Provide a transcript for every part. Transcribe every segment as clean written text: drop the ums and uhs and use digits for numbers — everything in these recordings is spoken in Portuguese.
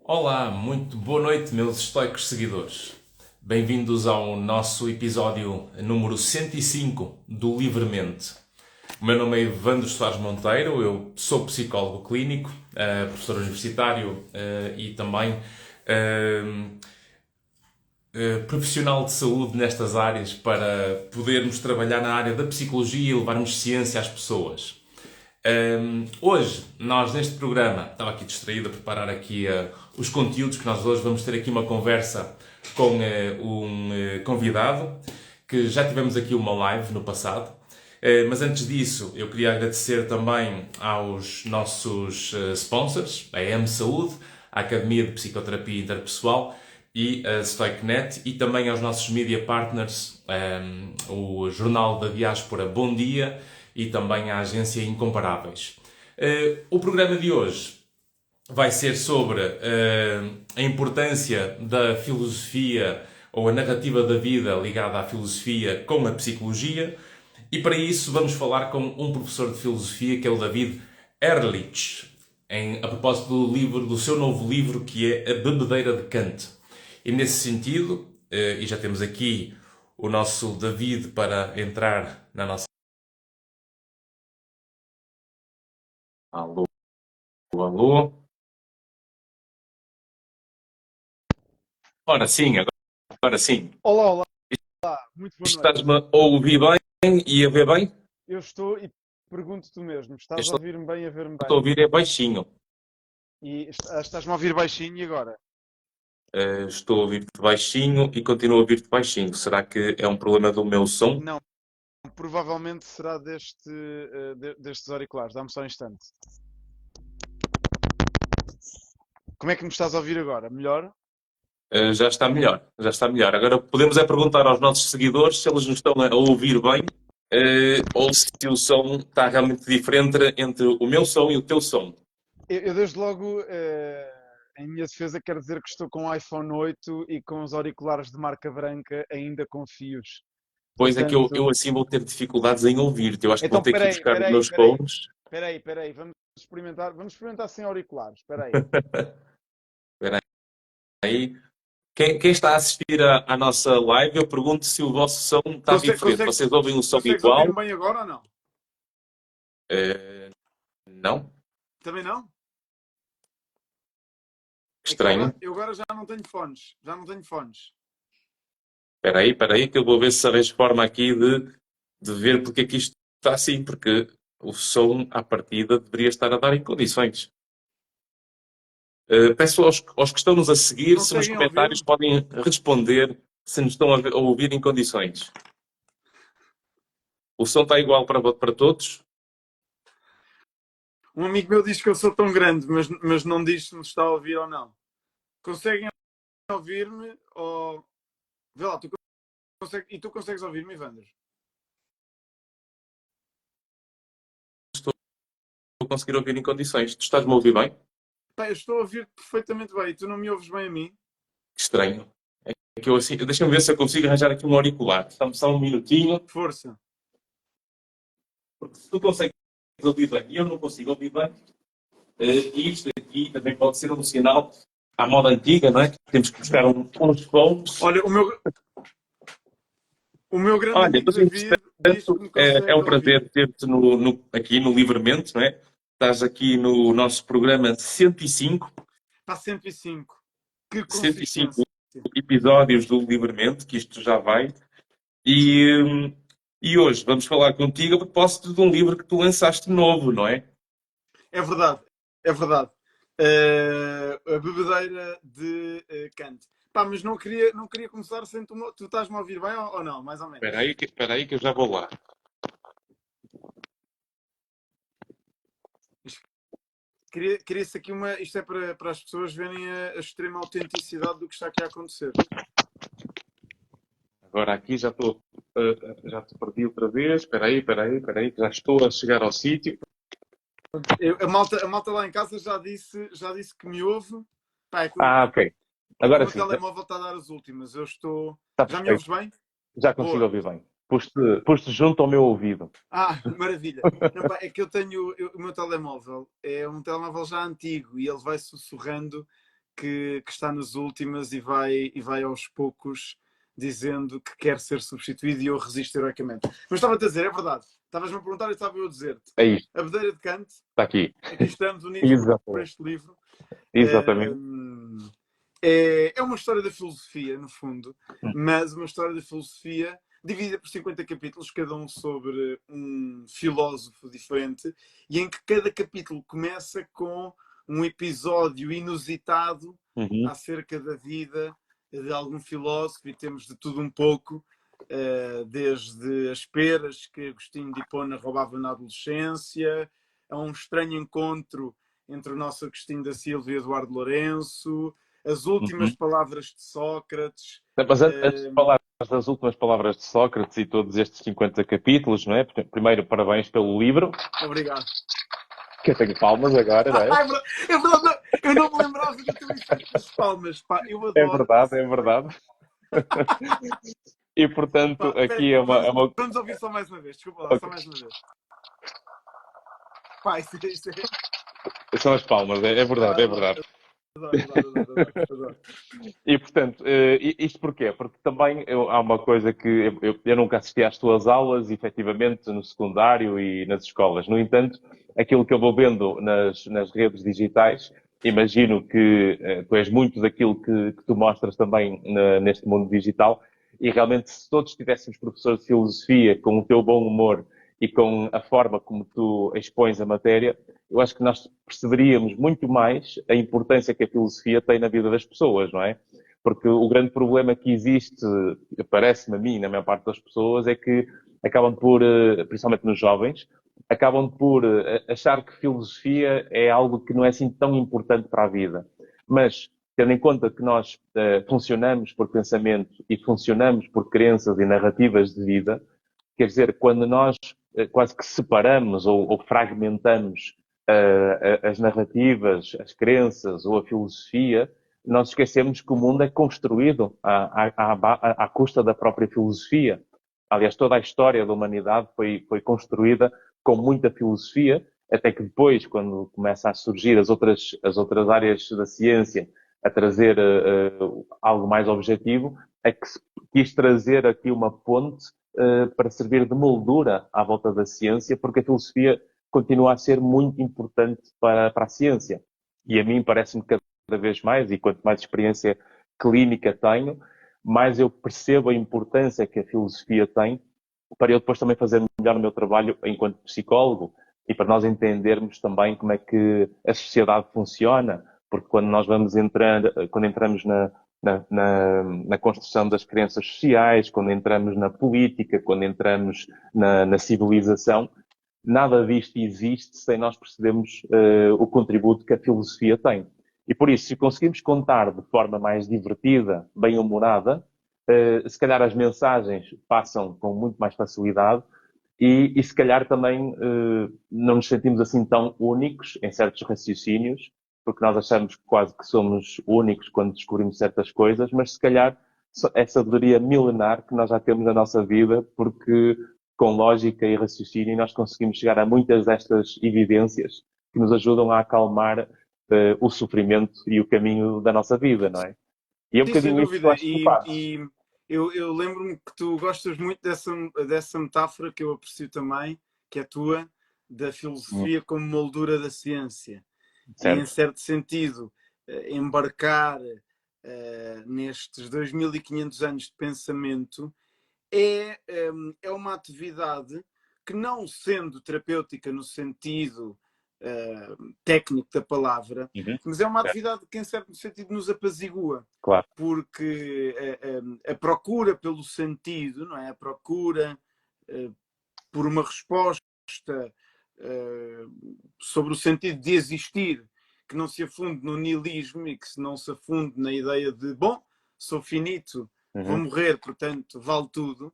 Olá, muito boa noite, meus estoicos seguidores. Bem-vindos ao nosso episódio número 105 do Livremente. O meu nome é Evandro Soares Monteiro, eu sou psicólogo clínico, professor universitário e também profissional de saúde nestas áreas para podermos trabalhar na área da psicologia e levarmos ciência às pessoas. Hoje, nós neste programa, estava aqui distraído a preparar aqui os conteúdos que nós hoje vamos ter aqui uma conversa com um convidado, que já tivemos aqui uma live no passado. Mas antes disso, eu queria agradecer também aos nossos sponsors, a M Saúde, a Academia de Psicoterapia Interpessoal e a StoicNet, e também aos nossos media partners, o Jornal da Diáspora Bom Dia e também a agência Incomparáveis. O programa de hoje vai ser sobre a importância da filosofia ou a narrativa da vida ligada à filosofia com a psicologia, e para isso vamos falar com um professor de filosofia que é o David Ehrlich, a propósito do seu novo livro, que é A Bebedeira de Kant. E nesse sentido, e já temos aqui o nosso David para entrar na nossa... Alô, alô. Ora sim, agora sim. Olá, olá, muito boa noite. Estás-me a ouvir bem e a ver bem? Eu estou e pergunto-te o mesmo. Estás a Estou ouvir-me bem e a ver-me a bem? ouvir é baixinho. E estás-me a ouvir baixinho e agora? Estou a ouvir-te baixinho e continuo a ouvir-te baixinho. Será que é um problema do meu som? Não, provavelmente será destes auriculares. Dá-me só um instante. Como é que me estás a ouvir agora? Melhor? Já está melhor, já está melhor. Agora podemos é perguntar aos nossos seguidores se eles nos estão a ouvir bem, ou se o som está realmente diferente entre o meu som e o teu som. Eu desde logo, em minha defesa, quero dizer que estou com o iPhone 8 e com os auriculares de marca branca ainda com fios. Pois é que eu Portanto, assim vou ter dificuldades em ouvir-te. Eu acho que vou então ter que ir peraí, buscar os peraí, meus peraí, fones. peraí. Vamos experimentar sem auriculares. Peraí. Espera aí. Quem está a assistir à nossa live, eu pergunto se o vosso som está diferente. Vocês ouvem o som Consegues ouvir-me igual? bem agora ou não? Eh, não? Também não? Que É que estranho. eu agora já não tenho fones. Já não tenho fones. Espera aí, que eu vou ver se arranjo forma aqui de ver porque é que isto está assim, porque o som, à partida, deveria estar a dar em condições. Peço aos que estão-nos a seguir, se nos Conseguem comentários ouvir-me? podem responder se nos estão a ouvir em condições. O som está igual para todos? Um amigo meu diz que eu sou tão grande, mas não diz se me está a ouvir ou não. Conseguem ouvir-me? Ou... Vê lá, e tu consegues ouvir-me, Ivandro? Vou conseguir ouvir em condições. Tu estás-me a ouvir bem? Pá, eu estou a ouvir perfeitamente bem e tu não me ouves bem a mim? Que estranho. É que eu assim, deixa-me ver se eu consigo arranjar aqui um auricular. Dá-me só um minutinho. Força. Porque se tu consegues ouvir bem e eu não consigo ouvir bem, e isto aqui também pode ser um sinal à moda antiga, não é? Temos que buscar uns fones. Olha, o meu grande Olha, amigo mas David diz que entretanto, me é consegue um ouvir. prazer ter-te aqui no Livremente, não é? Estás aqui no nosso programa 105, Está 105. Que 105 consistência. episódios do Livremente, que isto já vai. E, e hoje vamos falar contigo a propósito de um livro que tu lançaste novo, não é? É verdade, é verdade. A bebedeira de Kant. Pá, mas não queria começar sem tu estás-me a ouvir bem ou não? Mais ou menos. Espera aí que eu já vou lá. Queria-se aqui uma. Isto é para as pessoas verem a extrema autenticidade do que está aqui a acontecer. Agora aqui já te perdi outra vez. Espera aí, que já estou a chegar ao sítio. A malta lá em casa já disse que me ouve. Pá, Ok. é que o Agora meu sim, telemóvel está a dar as últimas. Eu estou. está Já me ouves perfeito. bem? Já consigo Boa. ouvir bem. Pus-te junto ao meu ouvido. Maravilha. Não, pá, é que o meu telemóvel é um telemóvel já antigo e ele vai sussurrando que está nas últimas e vai aos poucos dizendo que quer ser substituído e eu resisto heroicamente. Mas estava-te a dizer, é verdade. Estavas-me a perguntar e estava eu a dizer-te. É isto, A Bedeira de Kant, está aqui. aqui estamos unidos por Exatamente. este livro. Exatamente. É uma história da filosofia, no fundo, mas uma história da filosofia dividida por 50 capítulos, cada um sobre um filósofo diferente, e em que cada capítulo começa com um episódio inusitado acerca da vida de algum filósofo, e temos de tudo um pouco, desde as peras que Agostinho de Hipona roubava na adolescência, a um estranho encontro entre o nosso Agostinho da Silva e Eduardo Lourenço, as últimas palavras de Sócrates. Mas antes de falar das últimas palavras de Sócrates e todos estes 50 capítulos, não é? Primeiro, parabéns pelo livro. Obrigado. Que eu tenho palmas agora, não é? É verdade, eu não me lembrava de ter efeito das palmas. Pá, eu adoro. É verdade, é verdade. E portanto, Pá, aqui é uma. Vamos ouvir só mais uma vez, desculpa lá, só mais uma vez. Pá, isso é... São as palmas, é verdade, é verdade. Adoro. E portanto, isto porquê? Porque também há uma coisa que eu nunca assisti às tuas aulas, efetivamente, no secundário e nas escolas. No entanto, aquilo que eu vou vendo nas redes digitais, imagino que tu és muito daquilo que tu mostras também neste mundo digital, e realmente se todos tivéssemos professores de filosofia com o teu bom humor e com a forma como tu expões a matéria, eu acho que nós perceberíamos muito mais a importância que a filosofia tem na vida das pessoas, não é? Porque o grande problema que existe, parece-me a mim, na maior parte das pessoas, é que acabam por, principalmente nos jovens, acabam por achar que filosofia é algo que não é assim tão importante para a vida. Mas, tendo em conta que nós funcionamos por pensamento e funcionamos por crenças e narrativas de vida, quer dizer, quando nós quase que separamos ou fragmentamos as narrativas, as crenças ou a filosofia, nós esquecemos que o mundo é construído à custa da própria filosofia. Aliás, toda a história da humanidade foi construída com muita filosofia, até que depois, quando começa a surgir as outras áreas da ciência a trazer algo mais objetivo, é que se quis trazer aqui uma ponte para servir de moldura à volta da ciência, porque a filosofia continua a ser muito importante para a ciência. E a mim parece-me cada vez mais, e quanto mais experiência clínica tenho, mais eu percebo a importância que a filosofia tem para eu depois também fazer melhor o meu trabalho enquanto psicólogo e para nós entendermos também como é que a sociedade funciona, porque quando nós vamos quando entramos na construção das crenças sociais, quando entramos na política, quando entramos na civilização, nada disto existe sem nós percebermos o contributo que a filosofia tem. E por isso, se conseguimos contar de forma mais divertida, bem-humorada, se calhar as mensagens passam com muito mais facilidade e se calhar também não nos sentimos assim tão únicos em certos raciocínios, porque nós achamos quase que somos únicos quando descobrimos certas coisas, mas se calhar é sabedoria milenar que nós já temos na nossa vida, porque com lógica e raciocínio nós conseguimos chegar a muitas destas evidências que nos ajudam a acalmar o sofrimento e o caminho da nossa vida, não é? E é um bocadinho isso que eu acho que tu fazes. E eu lembro-me que tu gostas muito dessa metáfora que eu aprecio também, que é tua, da filosofia como moldura da ciência. Certo. E, em certo sentido, embarcar nestes 2500 anos de pensamento é uma atividade que, não sendo terapêutica no sentido técnico da palavra, mas é uma atividade que, em certo sentido, nos apazigua. Claro. Porque a procura pelo sentido, não é? A procura por uma resposta sobre o sentido de existir, que não se afunde no niilismo e que não se afunde na ideia de, bom, sou finito, vou morrer, portanto, vale tudo,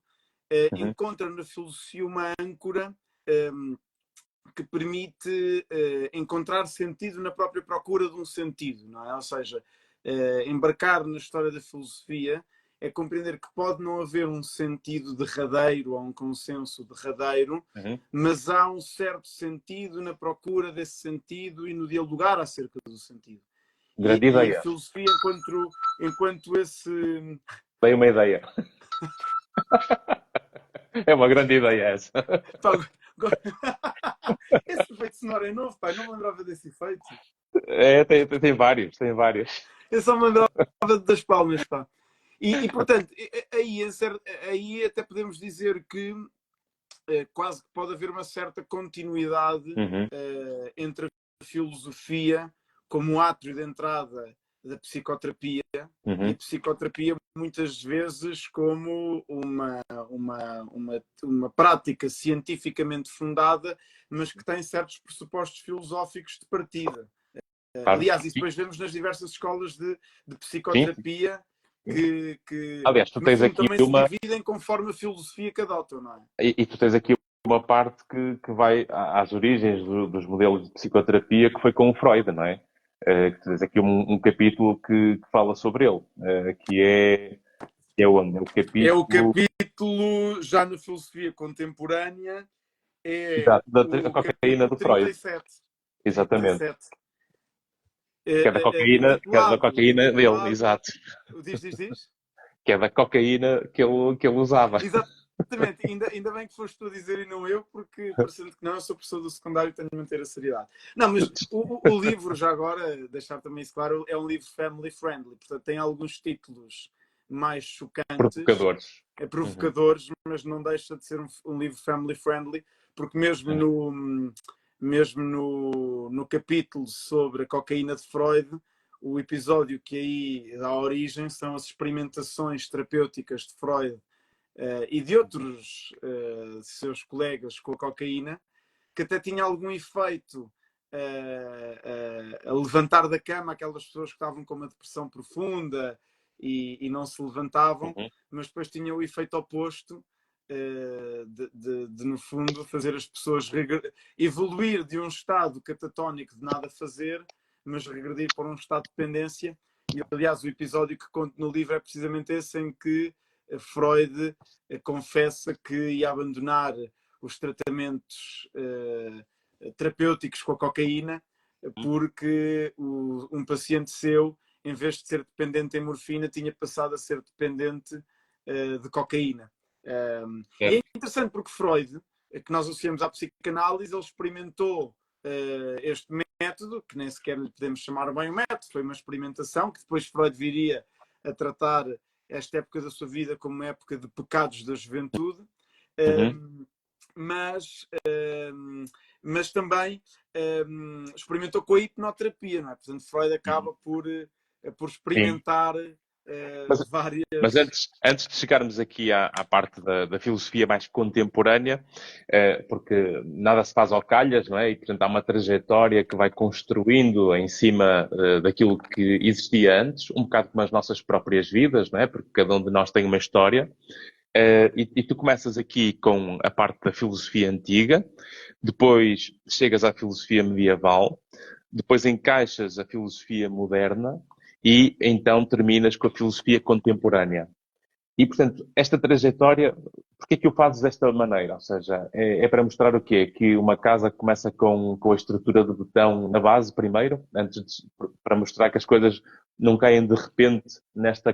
encontra na filosofia uma âncora que permite encontrar sentido na própria procura de um sentido, não é? Ou seja, embarcar na história da filosofia é compreender que pode não haver um sentido derradeiro ou um consenso derradeiro, mas há um certo sentido na procura desse sentido e no dialogar acerca do sentido. Grande E ideia. filosofia enquanto esse... Dei uma ideia. É uma grande ideia essa. Pá, esse efeito sonoro é novo, pá, não me lembrava desse efeito. Tem vários, tem vários. Eu só me lembrava das palmas, pá. Portanto, aí até podemos dizer que quase que pode haver uma certa continuidade Uhum, entre a filosofia como átrio de entrada da psicoterapia e a uhum. psicoterapia muitas vezes como uma prática cientificamente fundada, mas que tem certos pressupostos filosóficos de partida. Claro. Aliás, isso depois vemos nas diversas escolas de Sim. psicoterapia que, Aliás, tu no tens fundo, aqui também se dividem conforme a filosofia que adotam, não é? e tu tens aqui uma parte que vai às origens dos modelos de psicoterapia, que foi com o Freud, não é? Que tens aqui um capítulo que fala sobre ele, que é onde? É o É o capítulo capítulo, já na filosofia contemporânea, é da o cocaína capítulo do Freud. 37. Exatamente. 37. Que é da cocaína dele, Intitulado. exato. Diz? Que é da cocaína que ele usava. Exatamente, ainda bem que foste tu a dizer e não eu, porque parecendo que não, eu sou professor do secundário e tenho de manter a seriedade. Não, mas o livro, já agora, deixar também isso claro, é um livro family friendly, portanto tem alguns títulos mais chocantes, Provocadores. Uhum. provocadores, mas não deixa de ser um livro family friendly, porque mesmo no capítulo sobre a cocaína de Freud, o episódio que aí dá origem são as experimentações terapêuticas de Freud e de outros seus colegas com a cocaína, que até tinha algum efeito a levantar da cama aquelas pessoas que estavam com uma depressão profunda e não se levantavam, Uhum. mas depois tinha o efeito oposto de no fundo, fazer as pessoas evoluir de um estado catatónico de nada fazer, mas regredir para um estado de dependência. E, aliás, o episódio que conto no livro é precisamente esse, em que Freud confessa que ia abandonar os tratamentos terapêuticos com a cocaína porque um paciente seu, em vez de ser dependente em morfina, tinha passado a ser dependente de cocaína. E é interessante porque Freud, que nós associamos à psicanálise, ele experimentou este método, que nem sequer lhe podemos chamar bem um método, foi uma experimentação, que depois Freud viria a tratar esta época da sua vida como uma época de pecados da juventude, mas também experimentou com a hipnoterapia, não é? Portanto, Freud acaba por experimentar várias... Mas antes de chegarmos aqui à parte da filosofia mais contemporânea, porque nada se faz ao calhas, não é? E, portanto, há uma trajetória que vai construindo em cima daquilo que existia antes, um bocado como as nossas próprias vidas, não é? Porque cada um de nós tem uma história. E tu começas aqui com a parte da filosofia antiga, depois chegas à filosofia medieval, depois encaixas a filosofia moderna e então terminas com a filosofia contemporânea. E, portanto, esta trajetória, porquê é que o fazes desta maneira? Ou seja, é para mostrar o quê? Que uma casa começa com a estrutura de botão na base primeiro, para mostrar que as coisas não caem de repente nesta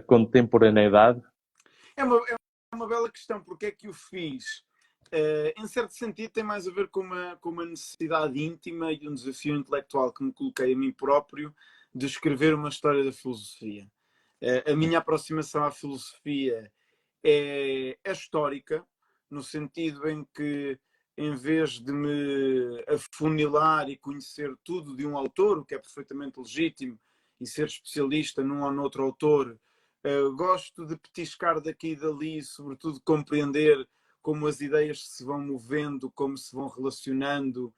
contemporaneidade? É uma bela questão, porque é que o fiz? Em certo sentido, tem mais a ver com uma necessidade íntima e um desafio intelectual que me coloquei a mim próprio de escrever uma história da filosofia. A minha aproximação à filosofia é histórica, no sentido em que, em vez de me afunilar e conhecer tudo de um autor, o que é perfeitamente legítimo, e ser especialista num ou noutro autor, gosto de petiscar daqui e dali, sobretudo compreender como as ideias se vão movendo, como se vão relacionando,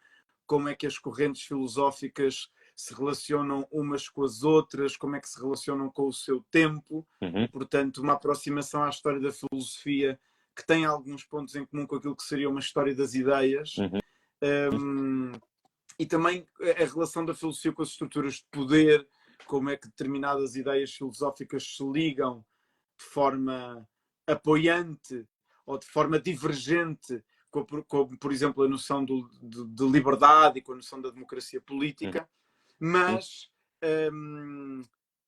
como é que as correntes filosóficas se relacionam umas com as outras, como é que se relacionam com o seu tempo. Uhum. Portanto, uma aproximação à história da filosofia que tem alguns pontos em comum com aquilo que seria uma história das ideias. E também a relação da filosofia com as estruturas de poder, como é que determinadas ideias filosóficas se ligam de forma apoiante ou de forma divergente com, por exemplo, a noção de liberdade e com a noção da democracia política, mas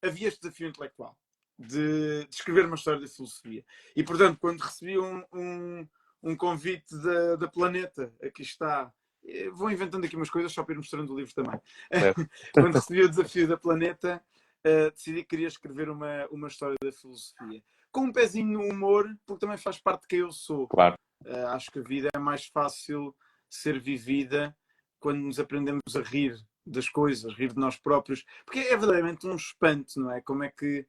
havia este desafio intelectual de escrever uma história da filosofia. E, portanto, quando recebi um convite da Planeta, aqui está, vou inventando aqui umas coisas só para ir mostrando o livro também. Quando recebi o desafio da Planeta, decidi que queria escrever uma história da filosofia. Com um pezinho no humor, porque também faz parte de quem eu sou. Claro. Acho que a vida é mais fácil ser vivida quando nos aprendemos a rir das coisas, rir de nós próprios, porque é verdadeiramente um espanto, não é? Como é que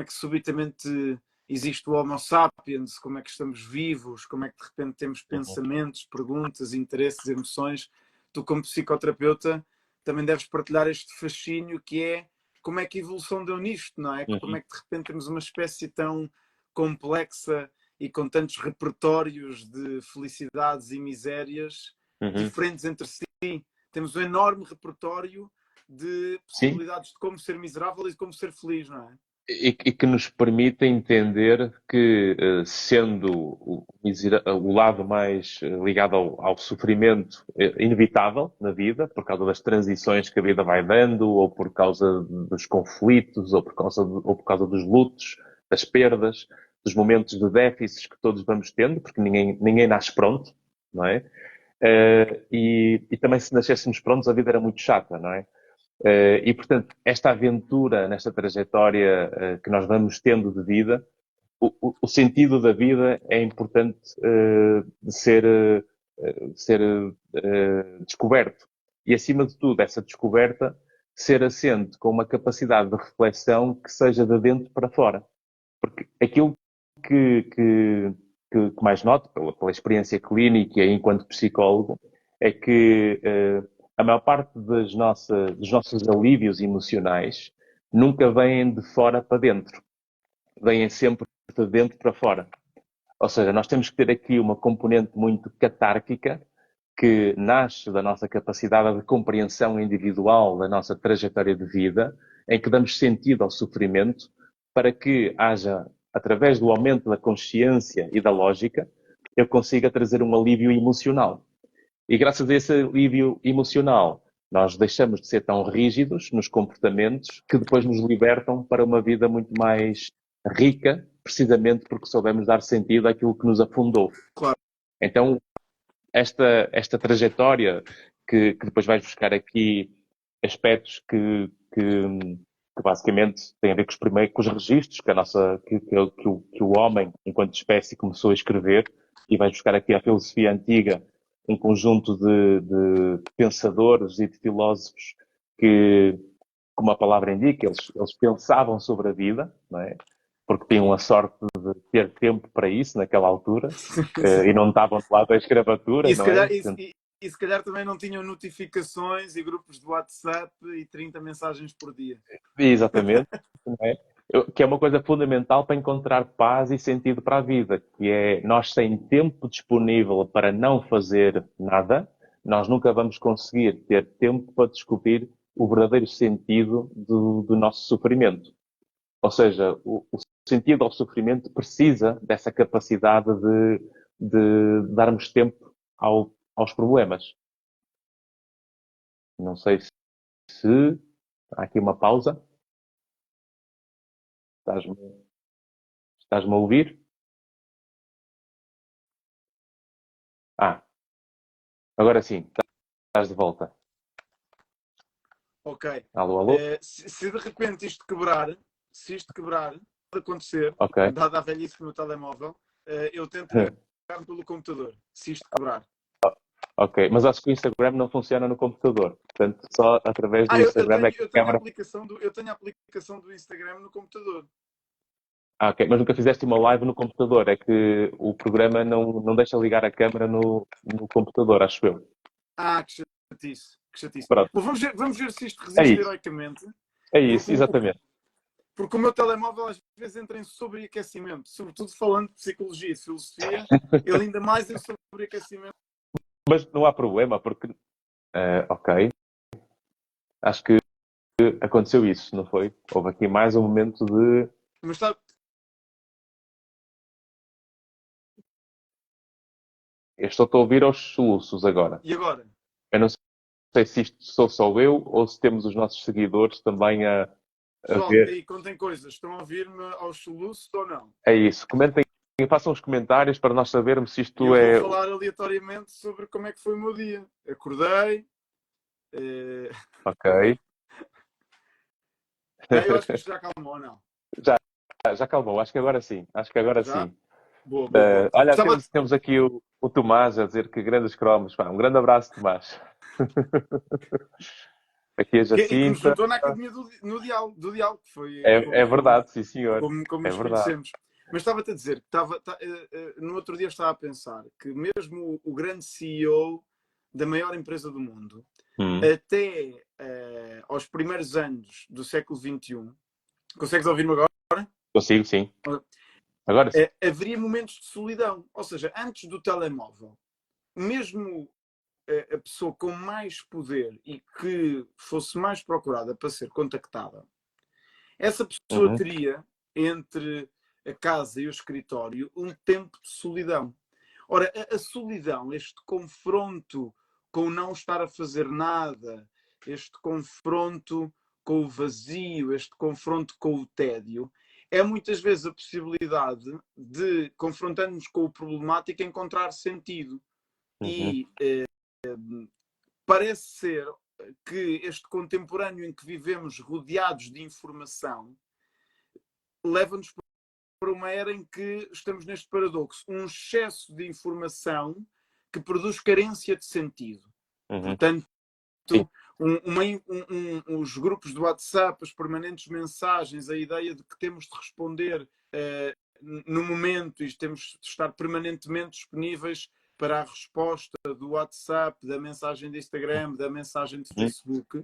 subitamente existe o Homo sapiens, como é que estamos vivos, como é que de repente temos pensamentos, perguntas, interesses, emoções. Tu, como psicoterapeuta, também deves partilhar este fascínio que é como é que a evolução deu nisto, não é? Como é que de repente temos uma espécie tão complexa e com tantos repertórios de felicidades e misérias diferentes entre si. Temos um enorme repertório de possibilidades de como ser miserável e de como ser feliz, não é? E que nos permite entender que, sendo o lado mais ligado ao sofrimento inevitável na vida, por causa das transições que a vida vai dando, ou por causa dos conflitos, ou por causa dos lutos, das perdas, dos momentos de déficits que todos vamos tendo, porque ninguém nasce pronto, não é? E também, se nascêssemos prontos, a vida era muito chata, não é? E, portanto, esta aventura, nesta trajetória que nós vamos tendo de vida, o sentido da vida é importante de ser descoberto. E, acima de tudo, essa descoberta ser assente com uma capacidade de reflexão que seja de dentro para fora. Porque aquilo que mais noto, pela experiência clínica e enquanto psicólogo, é que a maior parte dos nossos alívios emocionais nunca vêm de fora para dentro. Vêm sempre de dentro para fora. Ou seja, nós temos que ter aqui uma componente muito catárquica que nasce da nossa capacidade de compreensão individual da nossa trajetória de vida, em que damos sentido ao sofrimento para que haja, através do aumento da consciência e da lógica, eu consiga trazer um alívio emocional. E graças a esse alívio emocional, nós deixamos de ser tão rígidos nos comportamentos que depois nos libertam para uma vida muito mais rica, precisamente porque soubemos dar sentido àquilo que nos afundou. Claro. Então, esta trajetória que depois vais buscar aqui aspectos que basicamente têm a ver com os registros que o homem, enquanto espécie, começou a escrever, e vais buscar aqui a filosofia antiga, um conjunto de pensadores e de filósofos que, como a palavra indica, eles pensavam sobre a vida, não é? Porque tinham a sorte de ter tempo para isso naquela altura e não estavam do lado da escravatura, e se não calhar, é? E se calhar também não tinham notificações e grupos de WhatsApp e 30 mensagens por dia. Exatamente. Não é? Que é uma coisa fundamental para encontrar paz e sentido para a vida, que é nós sem tempo disponível para não fazer nada, nós nunca vamos conseguir ter tempo para descobrir o verdadeiro sentido do nosso sofrimento. Ou seja, o sentido ao sofrimento precisa dessa capacidade de darmos tempo aos problemas. Não sei se há aqui uma pausa. Estás-me a ouvir? Agora sim, estás de volta. Ok. Alô, alô? Se de repente se isto quebrar, pode acontecer, Ok. dada a velhice do meu telemóvel, eu tento ligar pelo computador, se isto quebrar. Ok, mas acho que o Instagram não funciona no computador. Portanto, só através do Instagram é que a câmara... eu tenho a aplicação do Instagram no computador. Ok, mas nunca fizeste uma live no computador. É que o programa não deixa ligar a câmera no computador, acho eu. Que chatice. Pronto. Bom, vamos ver se isto resiste heroicamente. É isso, exatamente. Porque o meu telemóvel às vezes entra em sobreaquecimento, sobretudo falando de psicologia e de filosofia, ele ainda mais em sobreaquecimento. Mas não há problema, porque... ok. Acho que aconteceu isso, não foi? Houve aqui mais um momento de... Mas está... Eu estou a ouvir aos soluços agora. E agora? Eu não sei sei se isto sou só eu ou se temos os nossos seguidores também a Pessoal, ver. aí contem coisas. Estão a ouvir-me aos soluços ou não? É isso. Comentem, façam os comentários para nós sabermos se E isto eu é. vou falar aleatoriamente sobre como é que foi o meu dia. Acordei. Ok. Não, eu acho que isto já acalmou, ou não? Já acalmou, acho que agora sim. Acho que agora Já? sim. Boa, boa, boa. Olha, Gostava de... temos aqui o Tomás a dizer que grandes cromos. Pá, um grande abraço, Tomás. Aqui a E que nos Jacinta. juntou na Academia do Diálogo, que foi É verdade, sim, senhor. como É nos verdade. conhecemos. Mas estava-te a dizer que no outro dia estava a pensar que mesmo o grande CEO da maior empresa do mundo, até aos primeiros anos do século XXI, consegues ouvir-me agora? Consigo, sim. Agora sim. Haveria momentos de solidão. Ou seja, antes do telemóvel, mesmo a pessoa com mais poder e que fosse mais procurada para ser contactada, essa pessoa teria, entre a casa e o escritório, um tempo de solidão. Ora, a solidão, este confronto com o não estar a fazer nada, este confronto com o vazio, este confronto com o tédio, é muitas vezes a possibilidade de, confrontando-nos com o problemático, encontrar sentido. E parece ser que este contemporâneo em que vivemos rodeados de informação leva-nos para uma era em que estamos neste paradoxo. Um excesso de informação que produz carência de sentido. Portanto, os grupos de WhatsApp, as permanentes mensagens, a ideia de que temos de responder no momento e temos de estar permanentemente disponíveis para a resposta do WhatsApp, da mensagem de Instagram, da mensagem de Facebook,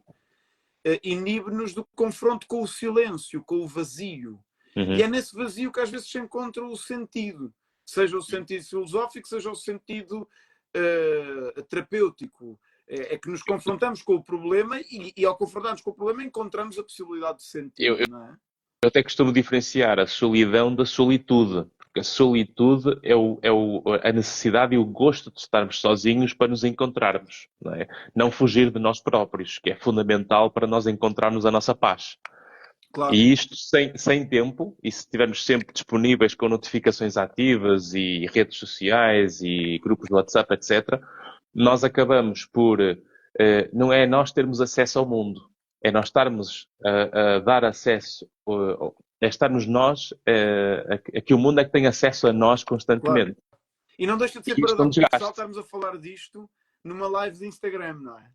inibe-nos do confronto com o silêncio, com o vazio. E é nesse vazio que às vezes se encontra o sentido. Seja o sentido filosófico, seja o sentido terapêutico. É que nos confrontamos com o problema e ao confrontarmos com o problema encontramos a possibilidade de sentido. Não é? Eu até costumo diferenciar a solidão da solitude. Porque a solitude é a necessidade e o gosto de estarmos sozinhos para nos encontrarmos. Não é? Não fugir de nós próprios, que é fundamental para nós encontrarmos a nossa paz. Claro. E isto sem tempo, e se estivermos sempre disponíveis com notificações ativas e redes sociais e grupos de WhatsApp, etc., nós acabamos por, não é nós termos acesso ao mundo, é nós estarmos a dar acesso, é estarmos nós, a que o mundo é que tem acesso a nós constantemente. Claro. E não deixa de ser paradoxal estarmos a falar disto numa live de Instagram, não é?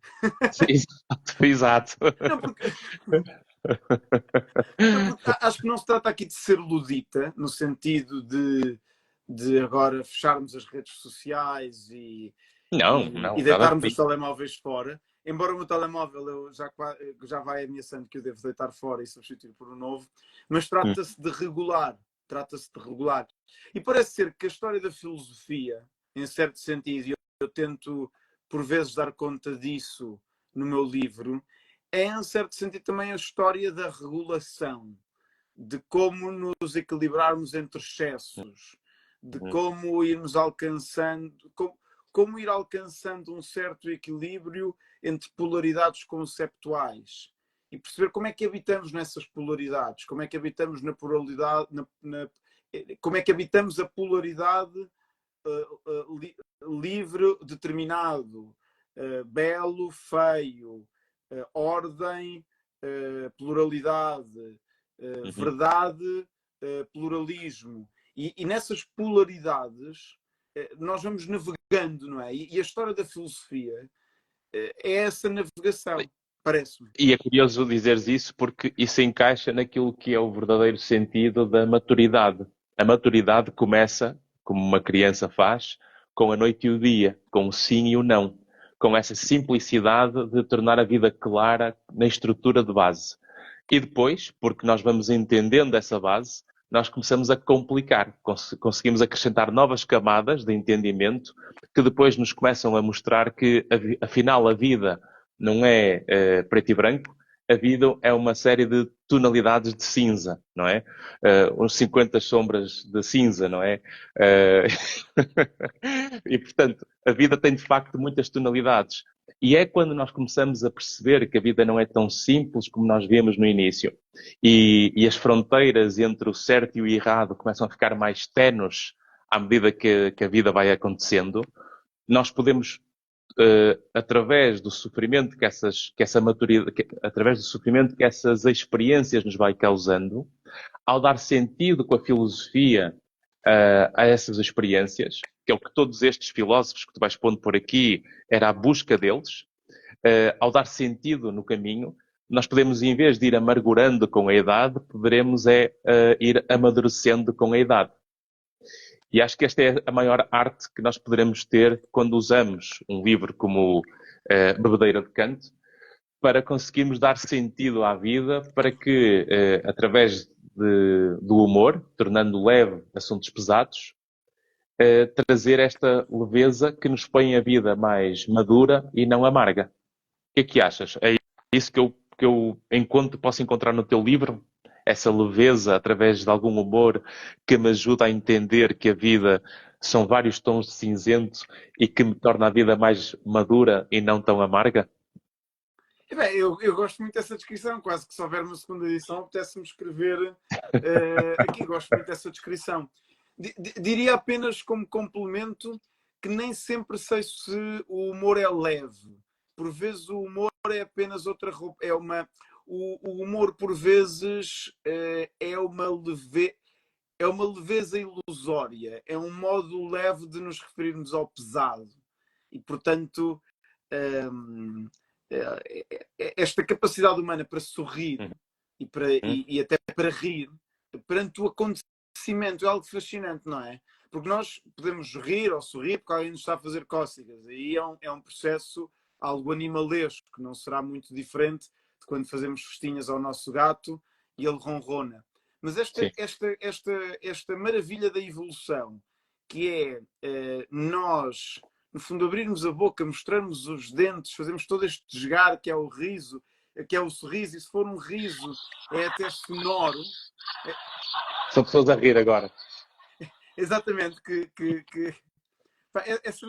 Exato. Não, porque acho que não se trata aqui de ser ludita, no sentido de agora fecharmos as redes sociais e deitarmos os telemóveis fora. Embora o meu telemóvel eu já vai ameaçando que eu devo deitar fora e substituir por um novo, mas trata-se de regular. E parece ser que a história da filosofia, em certo sentido, e eu tento por vezes dar conta disso no meu livro, é em certo sentido também a história da regulação, de como nos equilibrarmos entre excessos, de como irmos alcançando, como ir alcançando um certo equilíbrio entre polaridades conceptuais e perceber como é que habitamos nessas polaridades, como é que habitamos na pluralidade, como é que habitamos a polaridade livre, determinado, belo, feio, ordem, pluralidade, verdade, pluralismo. E nessas polaridades nós vamos navegando, não é? E a história da filosofia é essa navegação, parece-me. E é curioso dizeres isso porque isso encaixa naquilo que é o verdadeiro sentido da maturidade. A maturidade começa, como uma criança faz, com a noite e o dia, com o sim e o não, com essa simplicidade de tornar a vida clara na estrutura de base. E depois, porque nós vamos entendendo essa base, nós começamos a complicar, conseguimos acrescentar novas camadas de entendimento que depois nos começam a mostrar que, afinal, a vida não é preto e branco, a vida é uma série de tonalidades de cinza, não é? Uns 50 sombras de cinza, não é? E, portanto, a vida tem, de facto, muitas tonalidades. E é quando nós começamos a perceber que a vida não é tão simples como nós vemos no início. E as fronteiras entre o certo e o errado começam a ficar mais ténues à medida que a vida vai acontecendo. Nós podemos, através do sofrimento que essa maturidade, através do sofrimento que essas experiências nos vai causando, ao dar sentido com a filosofia a essas experiências, que é o que todos estes filósofos que tu vais pondo por aqui, era a busca deles, ao dar sentido no caminho, nós podemos, em vez de ir amargurando com a idade, poderemos ir amadurecendo com a idade. E acho que esta é a maior arte que nós poderemos ter quando usamos um livro como Bebedeira de Canto, para conseguirmos dar sentido à vida, para que, através do humor, tornando leve assuntos pesados, trazer esta leveza que nos põe a vida mais madura e não amarga. O que é que achas? É isso que eu posso encontrar no teu livro? Essa leveza, através de algum humor, que me ajuda a entender que a vida são vários tons de cinzento e que me torna a vida mais madura e não tão amarga? Bem, eu gosto muito dessa descrição, quase que se houver uma segunda edição, apetece-me escrever aqui, gosto muito dessa descrição. Diria apenas como complemento que nem sempre sei se o humor é leve. Por vezes o humor é apenas outra roupa, o humor por vezes é uma leveza ilusória, é um modo leve de nos referirmos ao pesado. E, portanto, esta capacidade humana para sorrir e até para rir perante o acontecimento é algo fascinante, não é? Porque nós podemos rir ou sorrir porque alguém nos está a fazer cócegas. Aí é um processo algo animalesco, que não será muito diferente de quando fazemos festinhas ao nosso gato e ele ronrona. Mas esta maravilha da evolução, que é nós, no fundo, abrirmos a boca, mostrarmos os dentes, fazemos todo este desgar que é o riso, que é o sorriso, e se for um riso é até sonoro. São pessoas a rir agora. Exatamente, Pá, essa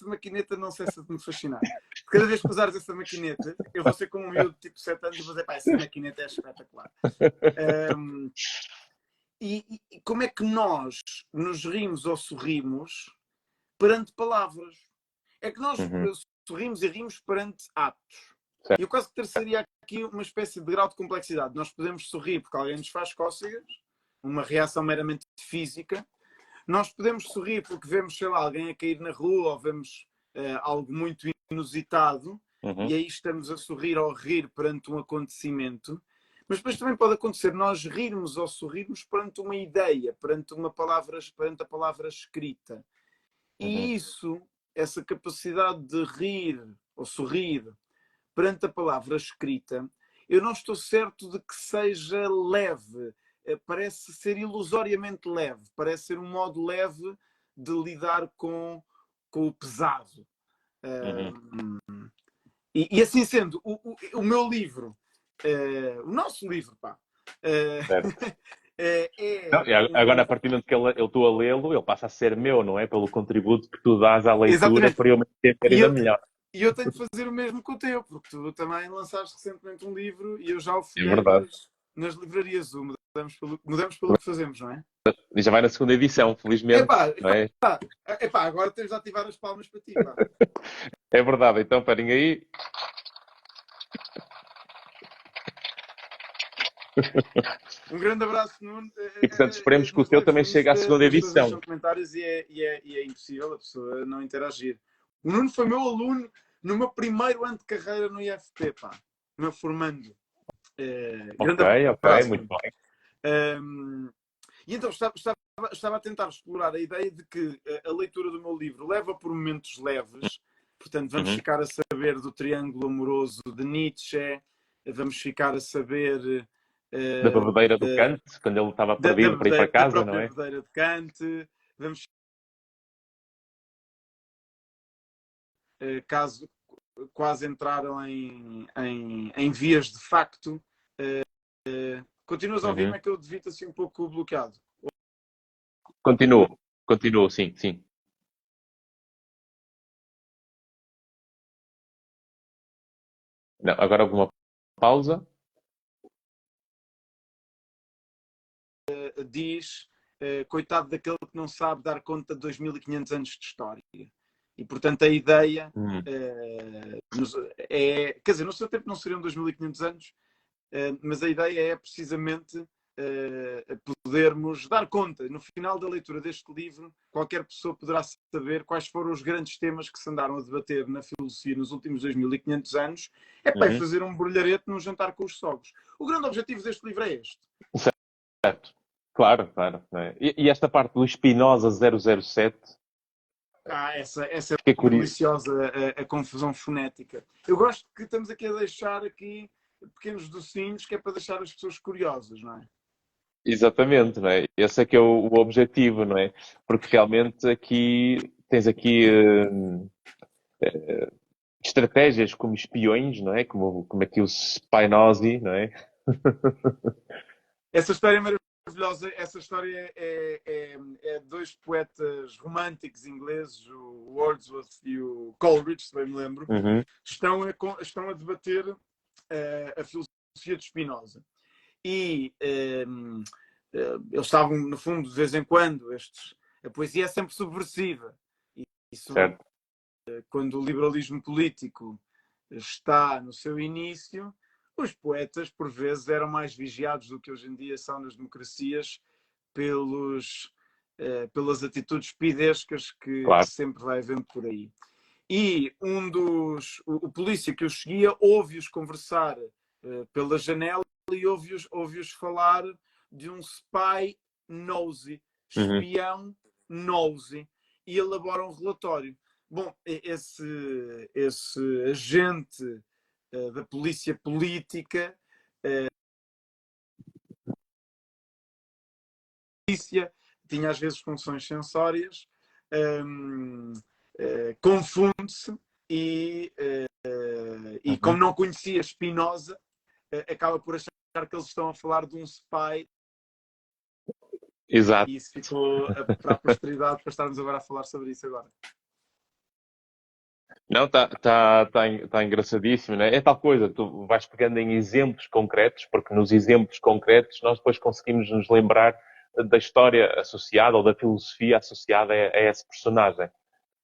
maquineta não cessa de me fascinar. Cada vez que usares essa maquineta, eu vou ser como um miúdo de tipo 7 anos e vou dizer, pá, essa maquineta é espetacular. E como é que nós nos rimos ou sorrimos perante palavras? É que nós sorrimos e rimos perante atos. Certo. E eu quase que terceiraria aqui uma espécie de grau de complexidade. Nós podemos sorrir porque alguém nos faz cócegas, uma reação meramente física. Nós podemos sorrir porque vemos, sei lá, alguém a cair na rua ou vemos algo muito inusitado e aí estamos a sorrir ou rir perante um acontecimento. Mas depois também pode acontecer nós rirmos ou sorrirmos perante uma ideia, perante a palavra escrita. E isso, essa capacidade de rir ou sorrir perante a palavra escrita, eu não estou certo de que seja leve. Parece ser ilusoriamente leve, parece ser um modo leve de lidar com o pesado. E assim sendo, o meu livro, o nosso livro, pá, não, agora, a partir do momento que eu estou a lê-lo, ele passa a ser meu, não é? Pelo contributo que tu dás à leitura. Exatamente. Para eu me entender ainda melhor. E eu tenho de fazer o mesmo com o teu, porque tu também lançaste recentemente um livro e eu já o fui nas livrarias. Mudamos pelo que fazemos, não é? E já vai na segunda edição, felizmente. Agora temos de ativar as palmas para ti. Pá. É verdade, então parem aí. Um grande abraço, Nuno. E portanto esperemos que o teu também chegue à segunda edição. Deixam comentários e é impossível a pessoa não interagir. O Nuno foi meu aluno no meu primeiro ano de carreira no IFP, pá. No meu formando. Ok, muito bem. E então estava a tentar explorar a ideia de que a leitura do meu livro leva por momentos leves. Portanto, vamos ficar a saber do triângulo amoroso de Nietzsche, vamos ficar a saber da bebedeira do Kant, quando ele estava perdido para ir para casa, não é? Da bebedeira de Kant, vamos caso quase entraram em vias de facto. Continuas a ouvir-me? É que eu devia-te assim um pouco bloqueado. Continuo, sim. Não, agora alguma pausa? Diz, coitado daquele que não sabe dar conta de 2500 anos de história. E, portanto, a ideia quer dizer, no seu tempo não seriam 2500 anos, mas a ideia é precisamente podermos dar conta. No final da leitura deste livro, qualquer pessoa poderá saber quais foram os grandes temas que se andaram a debater na filosofia nos últimos 2500 anos. É para fazer um brulharete num jantar com os sogros. O grande objetivo deste livro é este. Certo. Claro, claro. Né? E esta parte do Spinoza 007? Essa é deliciosa, a confusão fonética. Eu gosto que estamos aqui a deixar aqui pequenos docinhos que é para deixar as pessoas curiosas, não é? Exatamente, não é? Esse é que é o objetivo, não é? Porque realmente aqui tens aqui estratégias como espiões, não é? Como aqui o Spinozi, não é? Essa história é maravilhosa. Essa história é dois poetas românticos ingleses, o Wordsworth e o Coleridge, se bem me lembro, estão a debater a filosofia de Spinoza. E eles estavam, no fundo, de vez em quando, a poesia é sempre subversiva. E isso, quando o liberalismo político está no seu início, os poetas, por vezes, eram mais vigiados do que hoje em dia são nas democracias pelas atitudes pidescas que sempre vai havendo por aí. E o polícia que os seguia ouve-os conversar pela janela e ouve-os falar de um spy nosy, espião nosy, e elabora um relatório. Bom, esse agente da polícia política tinha às vezes funções sensórias, confunde-se e como não conhecia Spinoza, acaba por achar que eles estão a falar de um spy. Exato. E isso ficou para a posteridade, para estarmos agora a falar sobre isso agora. Não, tá engraçadíssimo, né? É tal coisa, tu vais pegando em exemplos concretos, porque nos exemplos concretos nós depois conseguimos nos lembrar da história associada ou da filosofia associada a esse personagem.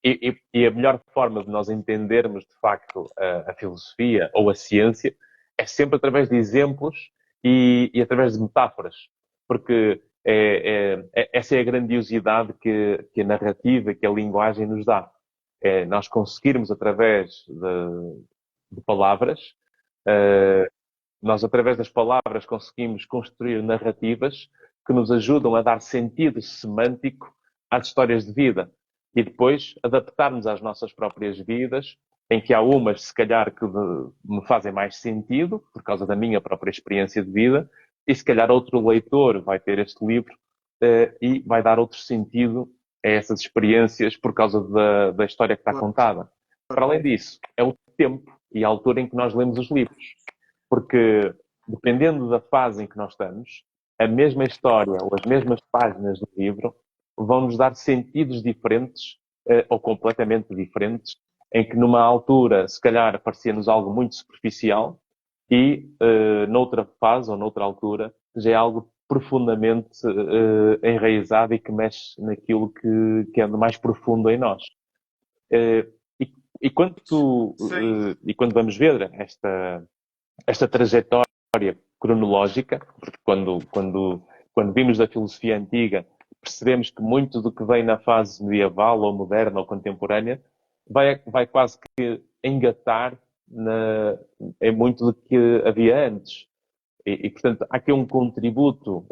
E a melhor forma de nós entendermos, de facto, a filosofia ou a ciência é sempre através de exemplos e através de metáforas. Porque essa é a grandiosidade que a narrativa, que a linguagem nos dá. É nós conseguirmos, através de palavras, nós, através das palavras, conseguimos construir narrativas que nos ajudam a dar sentido semântico às histórias de vida e depois adaptarmos às nossas próprias vidas, em que há umas, se calhar, que me fazem mais sentido, por causa da minha própria experiência de vida, e se calhar outro leitor vai ter este livro e vai dar outro sentido a essas experiências por causa da história que está contada. Para além disso, é o tempo e a altura em que nós lemos os livros. Porque, dependendo da fase em que nós estamos, a mesma história ou as mesmas páginas do livro vão nos dar sentidos diferentes ou completamente diferentes, em que numa altura, se calhar, parecia-nos algo muito superficial e noutra fase ou noutra altura já é algo profundamente enraizado e que mexe naquilo que é mais profundo em nós. E quando vamos ver esta trajetória cronológica, porque quando vimos da filosofia antiga, percebemos que muito do que vem na fase medieval ou moderna ou contemporânea vai quase que engatar em muito do que havia antes. Portanto, há aqui um contributo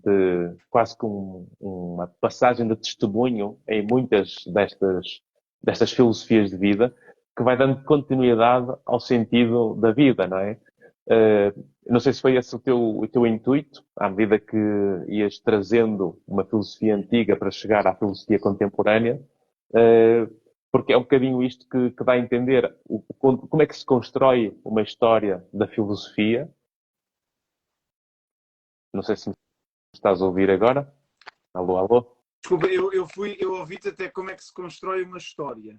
de quase que uma passagem de testemunho em muitas destas filosofias de vida que vai dando continuidade ao sentido da vida, não é? Não sei se foi esse o teu intuito, à medida que ias trazendo uma filosofia antiga para chegar à filosofia contemporânea, porque é um bocadinho isto que dá a entender como é que se constrói uma história da filosofia. Não sei se me estás a ouvir agora. Alô, alô? Desculpa, eu ouvi-te até como é que se constrói uma história.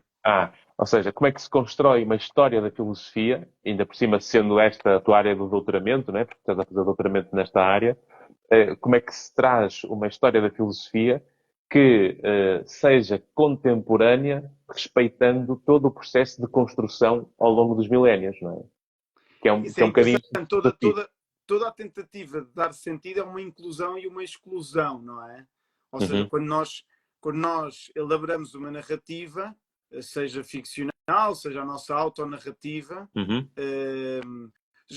Ou seja, como é que se constrói uma história da filosofia, ainda por cima sendo esta a tua área do doutoramento, né? Porque estás a fazer doutoramento nesta área, como é que se traz uma história da filosofia que seja contemporânea, respeitando todo o processo de construção ao longo dos milénios, não é? Isso Que é é um bocadinho interessante. Toda a tentativa de dar sentido é uma inclusão e uma exclusão, não é? Ou seja, Uhum, quando nós elaboramos uma narrativa, seja ficcional, seja a nossa autonarrativa, uhum. eh,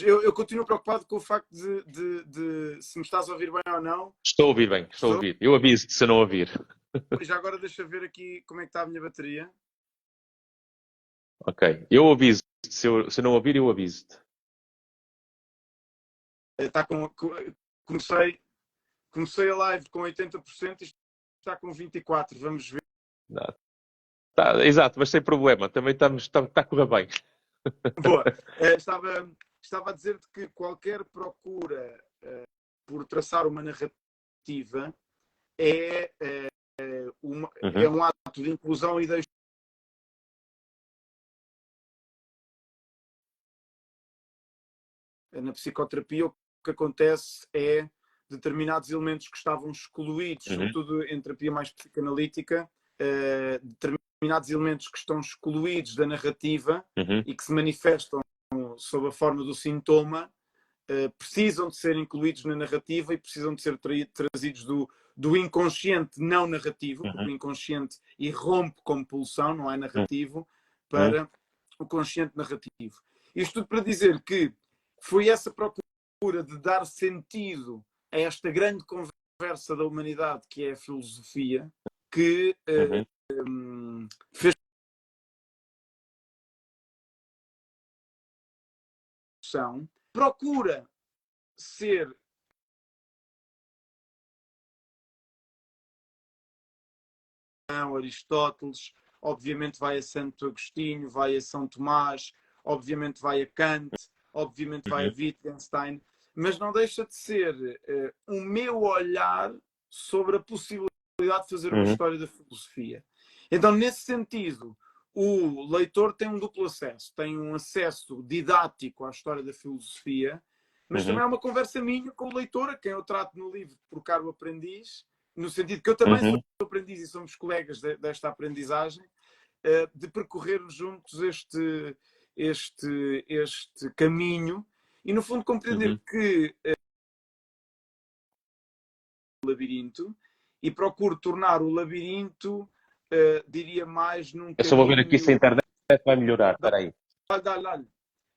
eu continuo preocupado com o facto de se me estás a ouvir bem ou não. Estou a ouvir bem, estou a Estou? ouvir. Eu aviso-te se eu não ouvir. Já agora deixa ver aqui como é que está a minha bateria. Ok. Eu aviso-te. Se eu não ouvir, eu aviso-te. Está comecei a live com 80% e está com 24%. Vamos ver. Não. Exato, mas sem problema. Também está a correr bem. Boa. Estava a dizer-te que qualquer procura por traçar uma narrativa é, é Uhum, um ato de inclusão e de na psicoterapia. O que acontece é determinados elementos que estavam excluídos, uhum, sobretudo em terapia mais psicanalítica, determinados elementos que estão excluídos da narrativa uhum, e que se manifestam sob a forma do sintoma, precisam de ser incluídos na narrativa e precisam de ser trazidos do inconsciente não narrativo, porque uhum, o inconsciente irrompe como pulsão, não é narrativo, uhum. para o consciente narrativo. Isto tudo para dizer que foi essa procura de dar sentido a esta grande conversa da humanidade que é a filosofia, que Uhum. fez procura ser Aristóteles, obviamente vai a Santo Agostinho, vai a São Tomás, obviamente vai a Kant, obviamente vai a Uhum. Wittgenstein, mas não deixa de ser o meu olhar sobre a possibilidade de fazer uma Uhum. história da filosofia. Então, nesse sentido, o leitor tem um duplo acesso. Tem um acesso didático à história da filosofia, mas também Uhum. há uma conversa minha com o leitor, a quem eu trato no livro por caro aprendiz, no sentido que eu também sou Uhum. aprendiz e somos colegas desta aprendizagem, de percorrermos juntos este caminho e, no fundo, compreender Uhum. que o labirinto e procuro tornar o labirinto, diria mais, num Eu só vou ver aqui se a caminho. internet vai melhorar. Espera aí.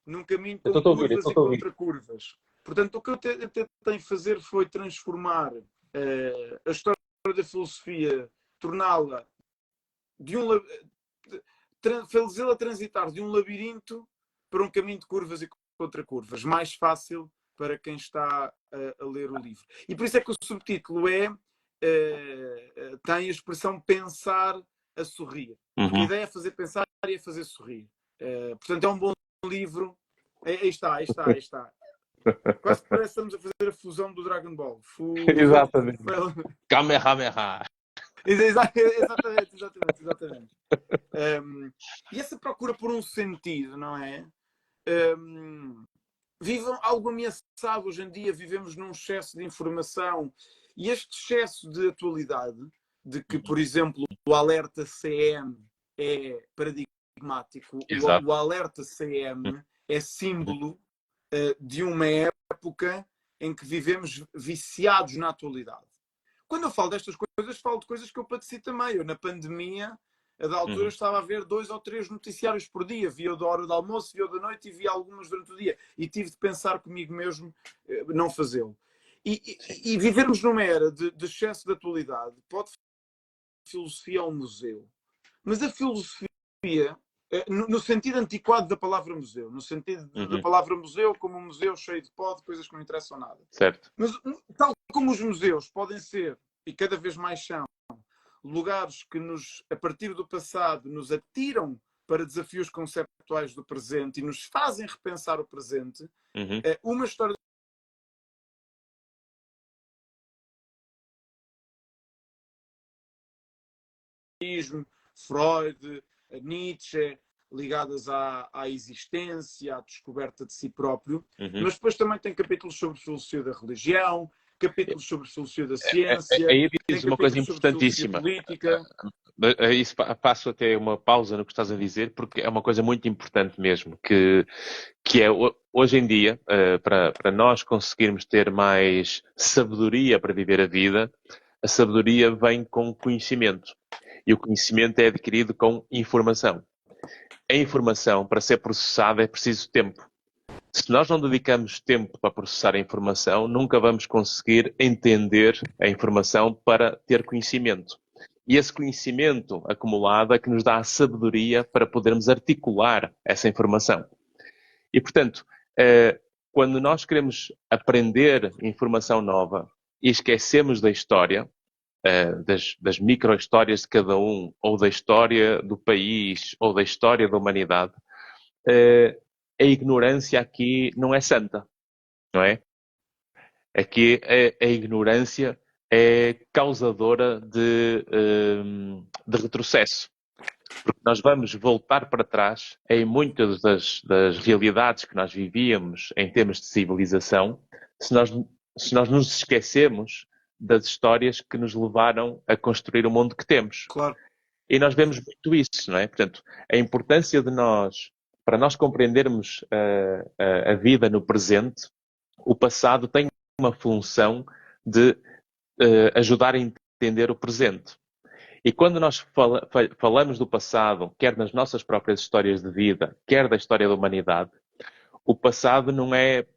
Num caminho Eu com estou a ouvir, eu curvas e estou a ouvir. contracurvas. Portanto, o que eu tentei fazer foi transformar a história da filosofia, torná-la de um fazê-la transitar de um labirinto para um caminho de curvas e contracurvas, mais fácil para quem está a ler o livro. E por isso é que o subtítulo tem a expressão pensar a sorrir. Porque a Uhum. ideia é fazer pensar e é fazer sorrir. Portanto, é um bom livro. Aí está, aí está, aí está. Quase que parece que estamos a fazer a fusão do Dragon Ball. Exatamente. Kamehameha. Exatamente, exatamente, exatamente. E essa procura por um sentido, não é? Vive algo ameaçado hoje em dia, vivemos num excesso de informação e este excesso de atualidade, de que, por exemplo, o alerta CM é paradigmático, o Exato. alerta CM é símbolo de uma época em que vivemos viciados na atualidade. Quando eu falo destas coisas, falo de coisas que eu padeci também. Eu, na pandemia, a da altura, Uhum. estava a ver 2 ou 3 noticiários por dia. Via o da hora do almoço, via o da noite e via algumas durante o dia. E tive de pensar comigo mesmo não fazê-lo. E vivermos numa era de excesso de atualidade pode filosofia ao museu. Mas a filosofia, no sentido antiquado da palavra museu, no sentido da Uhum. palavra museu como um museu cheio de pó, de coisas que não interessam nada. Certo. Mas tal como os museus podem ser, e cada vez mais são, lugares que a partir do passado, nos atiram para desafios conceptuais do presente e nos fazem repensar o presente, Uhum. uma história de Freud, Nietzsche, ligadas à existência, à descoberta de si próprio, Uhum. mas depois também tem capítulos sobre filosofia da religião, capítulos sobre filosofia da ciência, Aí tem diz uma coisa capítulos sobre filosofia importantíssima. política. Isso passo até uma pausa no que estás a dizer, porque é uma coisa muito importante mesmo, que é hoje em dia, para nós conseguirmos ter mais sabedoria para viver a vida, a sabedoria vem com conhecimento. E o conhecimento é adquirido com informação. A informação, para ser processada, é preciso tempo. Se nós não dedicamos tempo para processar a informação, nunca vamos conseguir entender a informação para ter conhecimento. E esse conhecimento acumulado é que nos dá a sabedoria para podermos articular essa informação. E, portanto, quando nós queremos aprender informação nova e esquecemos da história, das micro-histórias de cada um, ou da história do país, ou da história da humanidade, a ignorância aqui não é santa, não é? Aqui a ignorância é causadora de retrocesso. Porque nós vamos voltar para trás em muitas das realidades que nós vivíamos em termos de civilização, se nós nos esquecemos das histórias que nos levaram a construir o mundo que temos. Claro. E nós vemos muito isso, não é? Portanto, a importância de nós, para nós compreendermos a vida no presente, o passado tem uma função de ajudar a entender o presente. E quando nós falamos do passado, quer nas nossas próprias histórias de vida, quer da história da humanidade, o passado não é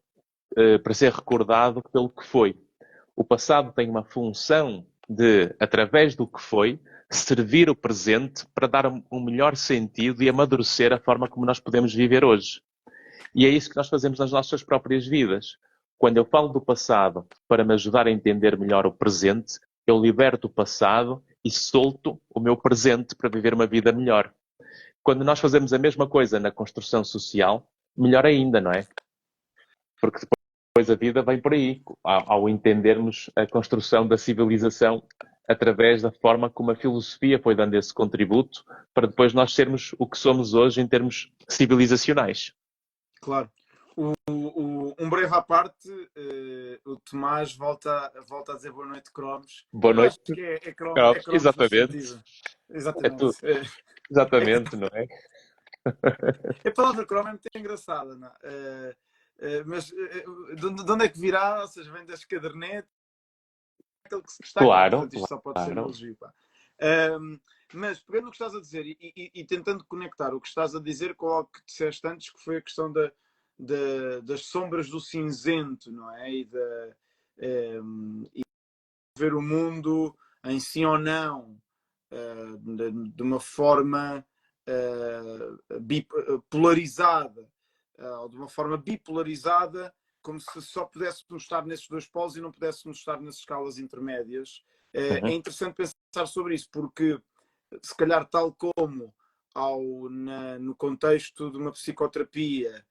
para ser recordado pelo que foi. O passado tem uma função de, através do que foi, servir o presente para dar um melhor sentido e amadurecer a forma como nós podemos viver hoje. E é isso que nós fazemos nas nossas próprias vidas. Quando eu falo do passado para me ajudar a entender melhor o presente, eu liberto o passado e solto o meu presente para viver uma vida melhor. Quando nós fazemos a mesma coisa na construção social, melhor ainda, não é? Porque depois a vida vem por aí, ao entendermos a construção da civilização através da forma como a filosofia foi dando esse contributo para depois nós sermos o que somos hoje em termos civilizacionais. Claro. Um breve à parte, o Tomás volta a dizer boa noite, Cromos. Boa noite. Eu acho que é Cromos. Exatamente. Exatamente. Exatamente, não é? A palavra Chrome é muito engraçada, não é? Mas de onde é que virá? Ou seja, vem das cadernetas, aquele que se destaca. Claro, Portanto, isto só pode ser um elogio. Mas pegando o que estás a dizer e tentando conectar o que estás a dizer com o que disseste antes, que foi a questão das sombras do cinzento, não é? E ver o mundo em sim ou não, de uma forma polarizada, ou de uma forma bipolarizada, como se só pudéssemos estar nesses dois polos e não pudéssemos estar nas escalas intermédias. É interessante pensar sobre isso, porque se calhar tal como no contexto de uma psicoterapia,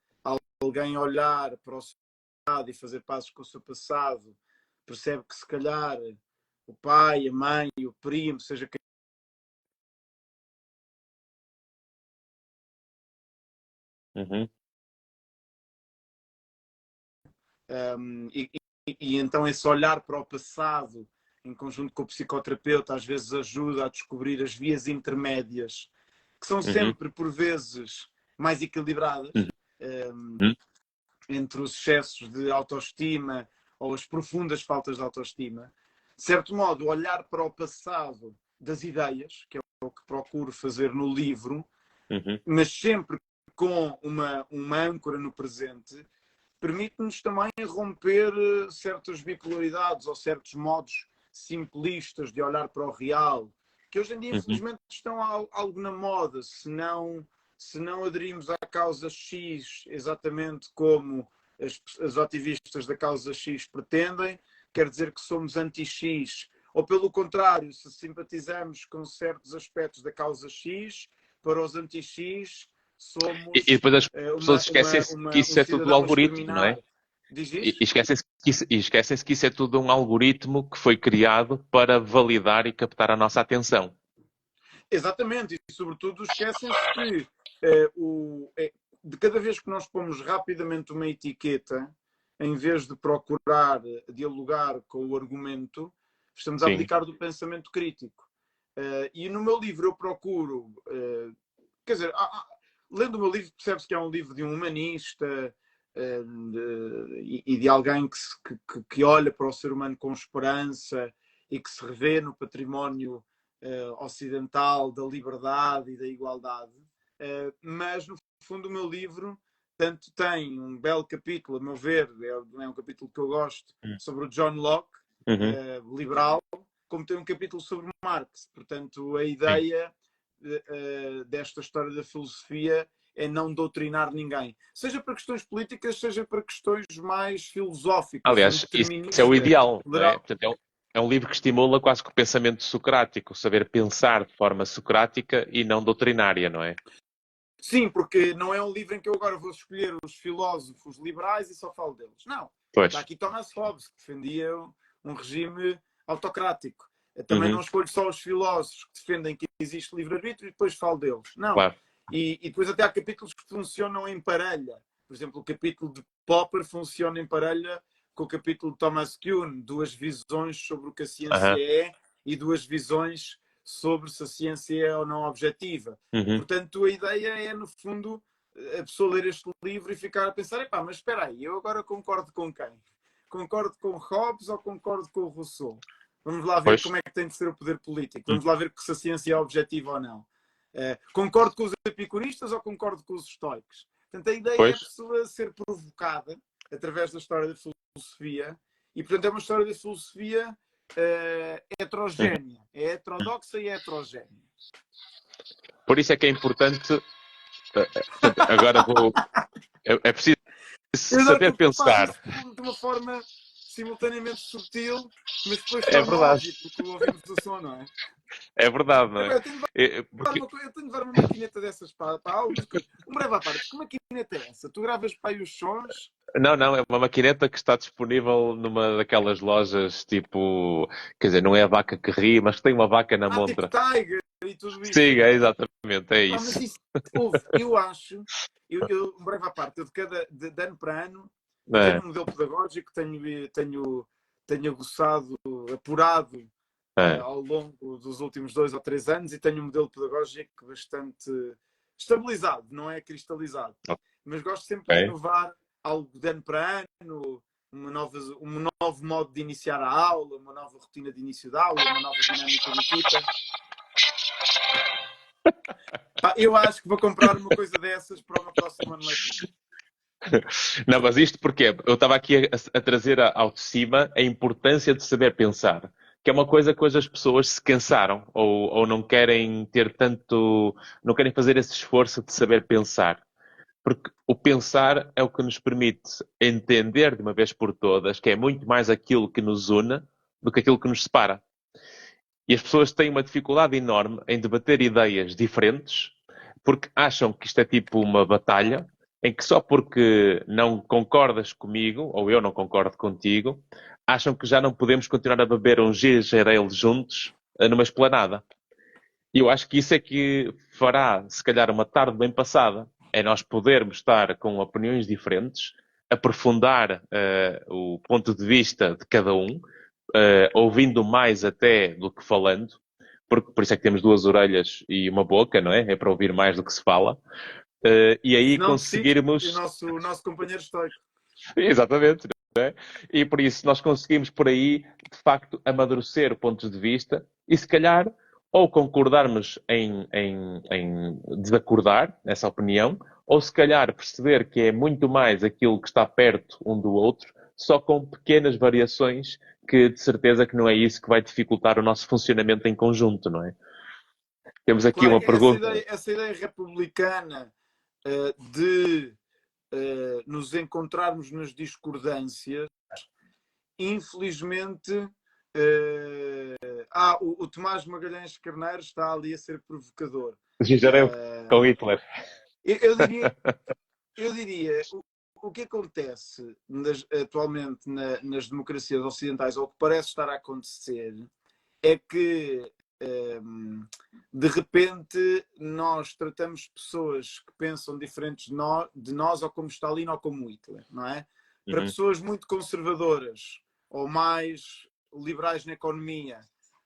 alguém olhar para o seu passado e fazer pazes com o seu passado, percebe que se calhar o pai, a mãe, o primo, seja quem e então esse olhar para o passado em conjunto com o psicoterapeuta às vezes ajuda a descobrir as vias intermédias que são sempre por vezes mais equilibradas entre os excessos de autoestima ou as profundas faltas de autoestima. De certo modo, olhar para o passado das ideias, que é o que procuro fazer no livro, mas sempre com uma âncora no presente, permite-nos também romper certas bipolaridades ou certos modos simplistas de olhar para o real, que hoje em dia, infelizmente, estão algo na moda. Se não aderimos à causa X exatamente como as ativistas da causa X pretendem, quer dizer que somos anti-X. Ou, pelo contrário, se simpatizamos com certos aspectos da causa X, para os anti-X, somos... E depois as pessoas esquecem-se que isso é tudo um algoritmo, não é? E esquecem-se que isso é tudo um algoritmo que foi criado para validar e captar a nossa atenção. Exatamente, e sobretudo esquecem-se que de cada vez que nós pomos rapidamente uma etiqueta, em vez de procurar dialogar com o argumento, estamos a Sim, abdicar do pensamento crítico. E no meu livro eu procuro, quer dizer, lendo o meu livro percebe-se que é um livro de um humanista e de alguém que olha para o ser humano com esperança e que se revê no património ocidental da liberdade e da igualdade. Mas, no fundo, o meu livro tanto tem um belo capítulo, a meu ver, é um capítulo que eu gosto, sobre o John Locke, liberal, como tem um capítulo sobre Marx. Portanto, a ideia desta história da filosofia é não doutrinar ninguém. Seja para questões políticas, seja para questões mais filosóficas. Um aliás, isso é o determinista ideal, não é? liberal. Portanto, é um livro que estimula quase que o pensamento socrático, saber pensar de forma socrática e não doutrinária, não é? Sim, porque não é um livro em que eu agora vou escolher os filósofos liberais e só falo deles. Não. Pois. Está aqui Thomas Hobbes, que defendia um regime autocrático. Eu também Uhum. não escolho só os filósofos que defendem que existe livre-arbítrio e depois falo deles. Não. Claro. E depois até há capítulos que funcionam em parelha. Por exemplo, o capítulo de Popper funciona em parelha com o capítulo de Thomas Kuhn, duas visões sobre o que a ciência é e duas visões sobre se a ciência é ou não objetiva. Uhum. Portanto, a ideia é, no fundo, a pessoa ler este livro e ficar a pensar, epá, mas espera aí, eu agora concordo com quem? Concordo com Hobbes ou concordo com o Rousseau? Vamos lá ver Pois. como é que tem de ser o poder político. Vamos lá ver se a ciência é objetiva ou não. Concordo com os epicuristas ou concordo com os estoicos? Portanto, a ideia é a pessoa ser provocada através da história da filosofia e, portanto, é uma história da filosofia heterogénea. É heterodoxa e heterogénea. Por isso é que é importante. Agora vou. É preciso saber pensar. De uma forma simultaneamente subtil, mas depois É torna verdade. óbvio, porque ouvimos o som, não é? É verdade, não é? Eu tenho de levar uma maquineta dessas para algumas coisas. Um breve à parte, que maquineta é essa? Tu gravas para aí os sons? Não, é uma maquineta que está disponível numa daquelas lojas tipo. Quer dizer, não é a vaca que ri, mas que tem uma vaca na Tipo montra. Tiger e tudo isso. Sim, é exatamente, é Mas isso. isso, eu acho, um breve à parte, eu de ano para ano, eu tenho um modelo pedagógico, tenho aguçado, apurado ao longo dos últimos 2 ou 3 anos e tenho um modelo pedagógico bastante estabilizado, não é cristalizado. Mas gosto sempre de inovar algo de ano para ano, um novo modo de iniciar a aula, uma nova rotina de início da aula, uma nova dinâmica de equipa. Eu acho que vou comprar uma coisa dessas para o meu próximo ano letivo. Não, mas isto porque eu estava aqui a trazer ao de cima a importância de saber pensar, que é uma coisa que hoje as pessoas se cansaram ou não querem ter tanto, não querem fazer esse esforço de saber pensar. Porque o pensar é o que nos permite entender de uma vez por todas que é muito mais aquilo que nos une do que aquilo que nos separa. E as pessoas têm uma dificuldade enorme em debater ideias diferentes porque acham que isto é tipo uma batalha em que só porque não concordas comigo, ou eu não concordo contigo, acham que já não podemos continuar a beber um ginger ale juntos numa esplanada. E eu acho que isso é que fará, se calhar, uma tarde bem passada. É nós podermos estar com opiniões diferentes, aprofundar o ponto de vista de cada um, ouvindo mais até do que falando, porque por isso é que temos 2 orelhas e uma boca, não é? É para ouvir mais do que se fala. E aí Não conseguirmos... o nosso companheiro estoico. Exatamente. Não é? E por isso nós conseguimos por aí, de facto, amadurecer pontos de vista e se calhar ou concordarmos em desacordar essa opinião, ou se calhar perceber que é muito mais aquilo que está perto um do outro, só com pequenas variações que de certeza que não é isso que vai dificultar o nosso funcionamento em conjunto, não é? Temos aqui Claro, uma pergunta. essa ideia republicana de nos encontrarmos nas discordâncias, infelizmente, o Tomás Magalhães Carneiro está ali a ser provocador. Com Hitler. Eu diria o que acontece atualmente nas democracias ocidentais, ou o que parece estar a acontecer, é que de repente nós tratamos pessoas que pensam diferentes de nós ou como Stalin ou como Hitler, não é? Para pessoas muito conservadoras ou mais liberais na economia,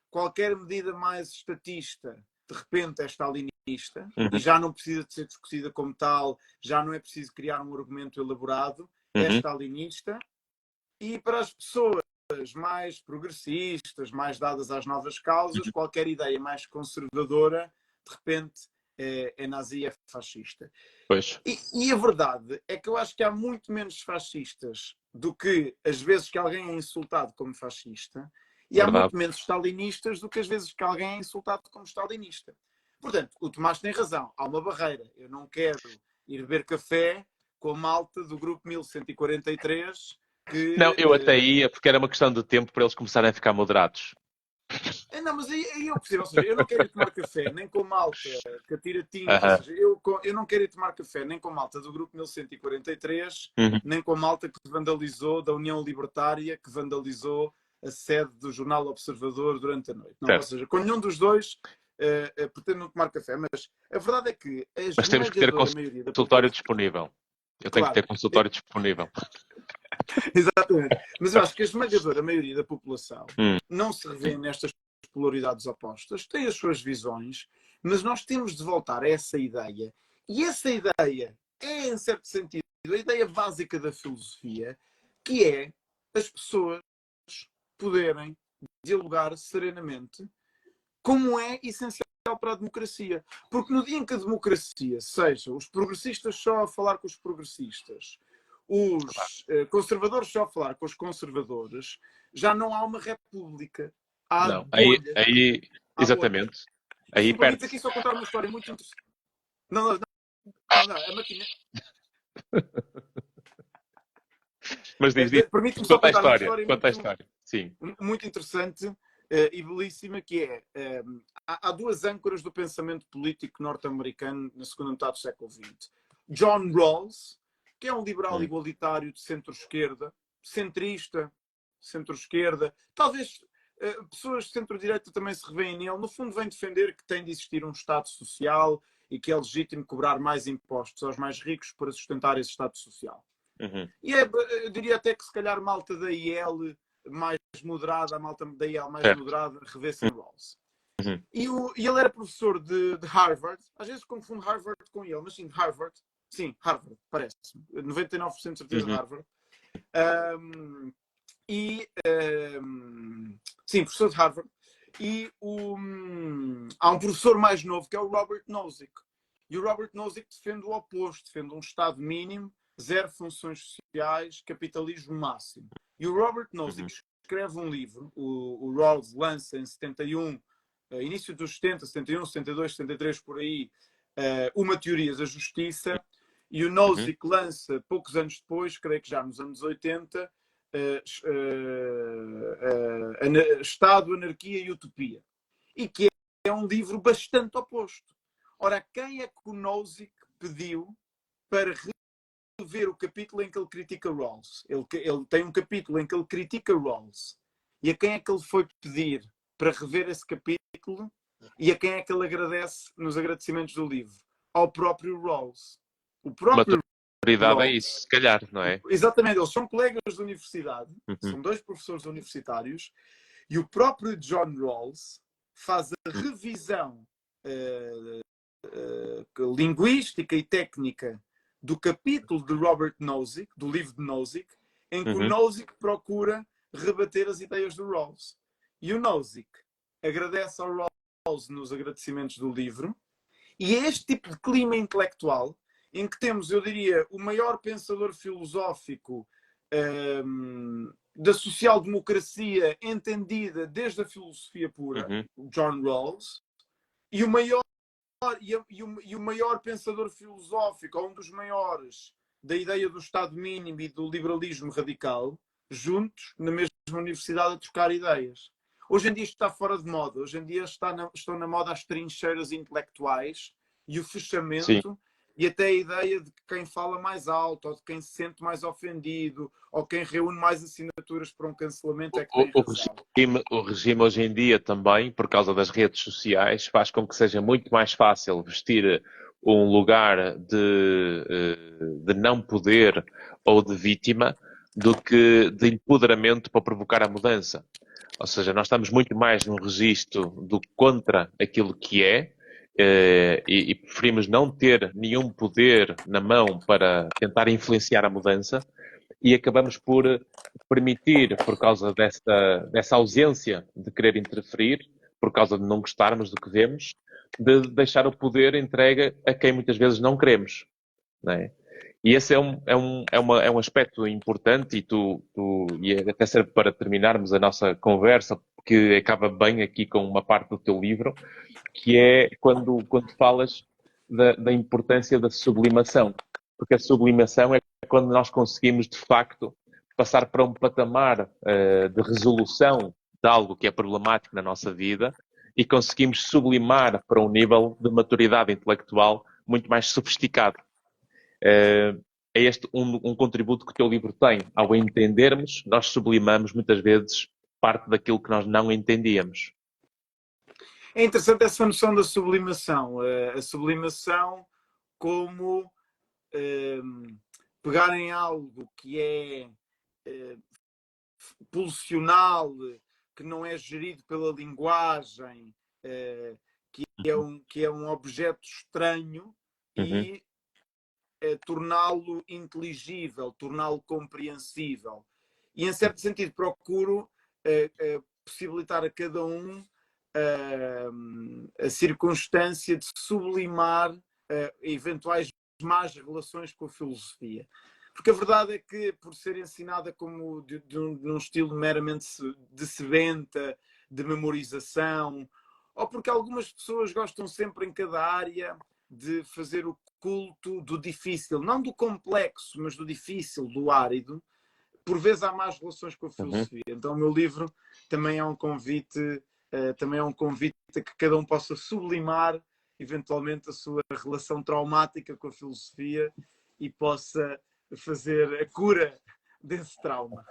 qualquer medida mais estatista, de repente é stalinista e já não precisa de ser discutida como tal, já não é preciso criar um argumento elaborado, é stalinista. E para as pessoas mais progressistas, mais dadas às novas causas, qualquer ideia mais conservadora, de repente, é nazi, é fascista. Pois. E a verdade é que eu acho que há muito menos fascistas do que as vezes que alguém é insultado como fascista, e há muito menos stalinistas do que as vezes que alguém é insultado como stalinista. Portanto, o Tomás tem razão, há uma barreira. Eu não quero ir beber café com a malta do grupo 1143. Não, eu até ia, porque era uma questão de tempo para eles começarem a ficar moderados. Não, mas aí eu percebo, ou seja, eu não quero ir tomar café nem com malta que atira tinta, ou seja, eu não quero ir tomar café nem com malta do grupo 1143, nem com malta que vandalizou, da União Libertária, que vandalizou a sede do Jornal Observador durante a noite. Não, ou seja, com nenhum dos dois pretendo não tomar café, mas a verdade é que a mas temos que ter consultório disponível. Eu tenho que ter consultório disponível. Exatamente. Mas eu acho que a esmagadora maioria da população não se revê nestas polaridades opostas, tem as suas visões, mas nós temos de voltar a essa ideia. E essa ideia é, em certo sentido, a ideia básica da filosofia, que é as pessoas poderem dialogar serenamente, como é essencial para a democracia. Porque no dia em que a democracia seja os progressistas só a falar com os progressistas, os conservadores só a falar com os conservadores, já não há uma república. Há não, aí exatamente. Aí permite aqui só contar uma história muito interessante. Não, a máquina. Mas diz, permite-me só contar uma história, conta a história. Sim. Muito interessante e belíssima, que é há duas âncoras do pensamento político norte-americano na segunda metade do século XX. John Rawls, que é um liberal igualitário de centro-esquerda, centrista, centro-esquerda, talvez pessoas de centro-direita também se revêem nele. No fundo, vem defender que tem de existir um Estado social e que é legítimo cobrar mais impostos aos mais ricos para sustentar esse Estado social. E eu diria até que se calhar malta da IEL mais moderada, a malta da IEL mais moderada, revê-se em Rawls. E ele era professor de Harvard, às vezes confundo Harvard com ele, mas sim, Harvard. Sim, Harvard, parece-me. 99% de certeza Harvard. Sim, professor de Harvard. E há um professor mais novo que é o Robert Nozick. E o Robert Nozick defende o oposto, defende um Estado mínimo, zero funções sociais, capitalismo máximo. E o Robert Nozick escreve um livro, o Rawls lança em 71, início dos 70, 71, 72, 73, por aí, uma teoria da justiça, e o Nozick lança, poucos anos depois, creio que já nos anos 80, Estado, Anarquia e Utopia. E que é um livro bastante oposto. Ora, quem é que o Nozick pediu para rever o capítulo em que ele critica Rawls? Ele tem um capítulo em que ele critica Rawls. E a quem é que ele foi pedir para rever esse capítulo? E a quem é que ele agradece nos agradecimentos do livro? Ao próprio Rawls. O próprio Rawls, é isso, se calhar, não é? Exatamente, eles são colegas de universidade, são dois professores universitários, e o próprio John Rawls faz a revisão linguística e técnica do capítulo de Robert Nozick, do livro de Nozick, em que o Nozick procura rebater as ideias do Rawls. E o Nozick agradece ao Rawls nos agradecimentos do livro, e é este tipo de clima intelectual em que temos, eu diria, o maior pensador filosófico da social-democracia entendida desde a filosofia pura, John Rawls, e o maior pensador filosófico, ou um dos maiores, da ideia do Estado mínimo e do liberalismo radical, juntos, na mesma universidade, a trocar ideias. Hoje em dia isto está fora de moda. Hoje em dia estão na moda as trincheiras intelectuais e o fechamento e até a ideia de que quem fala mais alto, ou de quem se sente mais ofendido, ou quem reúne mais assinaturas para um cancelamento é que tem razão. O regime hoje em dia também, por causa das redes sociais, faz com que seja muito mais fácil vestir um lugar de não poder ou de vítima do que de empoderamento para provocar a mudança. Ou seja, nós estamos muito mais num registro do contra aquilo que é, e preferimos não ter nenhum poder na mão para tentar influenciar a mudança, e acabamos por permitir, por causa dessa ausência de querer interferir, por causa de não gostarmos do que vemos, de deixar o poder entregue a quem muitas vezes não queremos. Não é? E esse é um aspecto importante, e até serve para terminarmos a nossa conversa, que acaba bem aqui com uma parte do teu livro, que é quando falas da importância da sublimação. Porque a sublimação é quando nós conseguimos, de facto, passar para um patamar de resolução de algo que é problemático na nossa vida e conseguimos sublimar para um nível de maturidade intelectual muito mais sofisticado. É este um contributo que o teu livro tem. Ao entendermos, nós sublimamos muitas vezes parte daquilo que nós não entendíamos. É interessante essa noção da sublimação. A sublimação como pegar em algo que é pulsional, que não é gerido pela linguagem, que é um objeto estranho, e torná-lo inteligível, torná-lo compreensível. E, em certo sentido, procuro possibilitar a cada um a circunstância de sublimar eventuais más relações com a filosofia. Porque a verdade é que, por ser ensinada como num estilo meramente de sebenta, de memorização, ou porque algumas pessoas gostam sempre em cada área de fazer o culto do difícil, não do complexo, mas do difícil, do árido, por vezes há más relações com a filosofia. Então o meu livro também é um convite a que cada um possa sublimar eventualmente a sua relação traumática com a filosofia e possa fazer a cura desse trauma.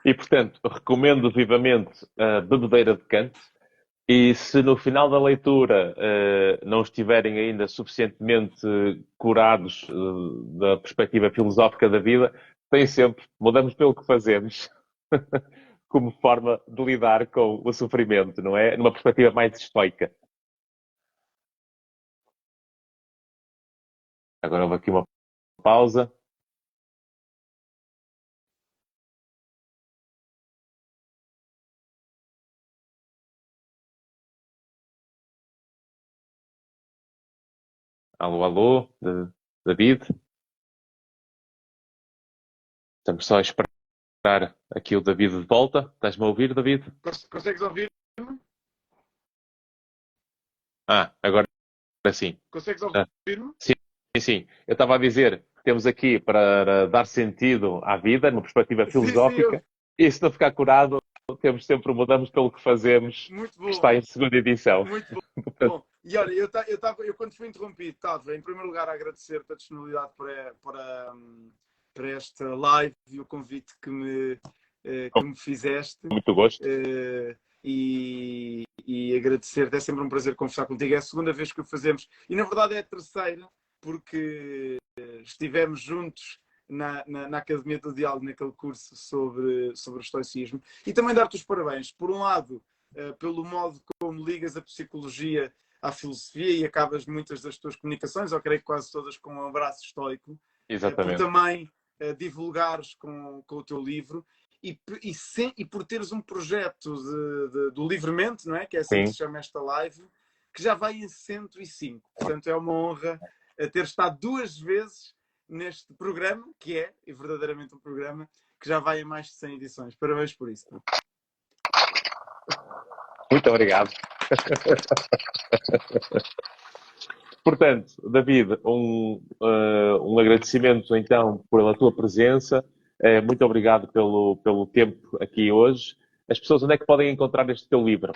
E, portanto, recomendo vivamente a Bebedeira de Kant. E se no final da leitura não estiverem ainda suficientemente curados da perspectiva filosófica da vida, tem sempre, mudamos pelo que fazemos, como forma de lidar com o sofrimento, não é? Numa perspectiva mais estoica. Agora houve aqui uma pausa. Alô, alô, David. Estamos só a esperar aqui o David de volta. Estás-me a ouvir, David? Consegues ouvir-me? Agora sim. Consegues ouvir-me? Sim, sim. Eu estava a dizer que temos aqui para dar sentido à vida, numa perspectiva filosófica, e se não ficar curado, temos sempre mudamos pelo que fazemos, muito bom. Que está em segunda edição. Muito bom. Bom, e olha, eu quando fui interrompido, estava em primeiro lugar a agradecer-te a disponibilidade para esta live e o convite que me fizeste. Muito gosto. E agradecer-te, é sempre um prazer conversar contigo. É a segunda vez que o fazemos e na verdade é a terceira, porque estivemos juntos na Academia do Diálogo, naquele curso sobre o estoicismo. E também dar-te os parabéns, por um lado, pelo modo como ligas a psicologia à filosofia e acabas muitas das tuas comunicações, ou creio que quase todas, com um abraço estoico. Exatamente. Por também divulgares com o teu livro e por teres um projeto do Livremente, não é? Que é assim que se chama esta live, que já vai em 105. Portanto, é uma honra ter estado 2 vezes neste programa, que é verdadeiramente um programa que já vai em mais de 100 edições. Parabéns por isso. Muito obrigado. Portanto, David, um agradecimento então pela tua presença. Muito obrigado pelo tempo aqui hoje. As pessoas, onde é que podem encontrar este teu livro?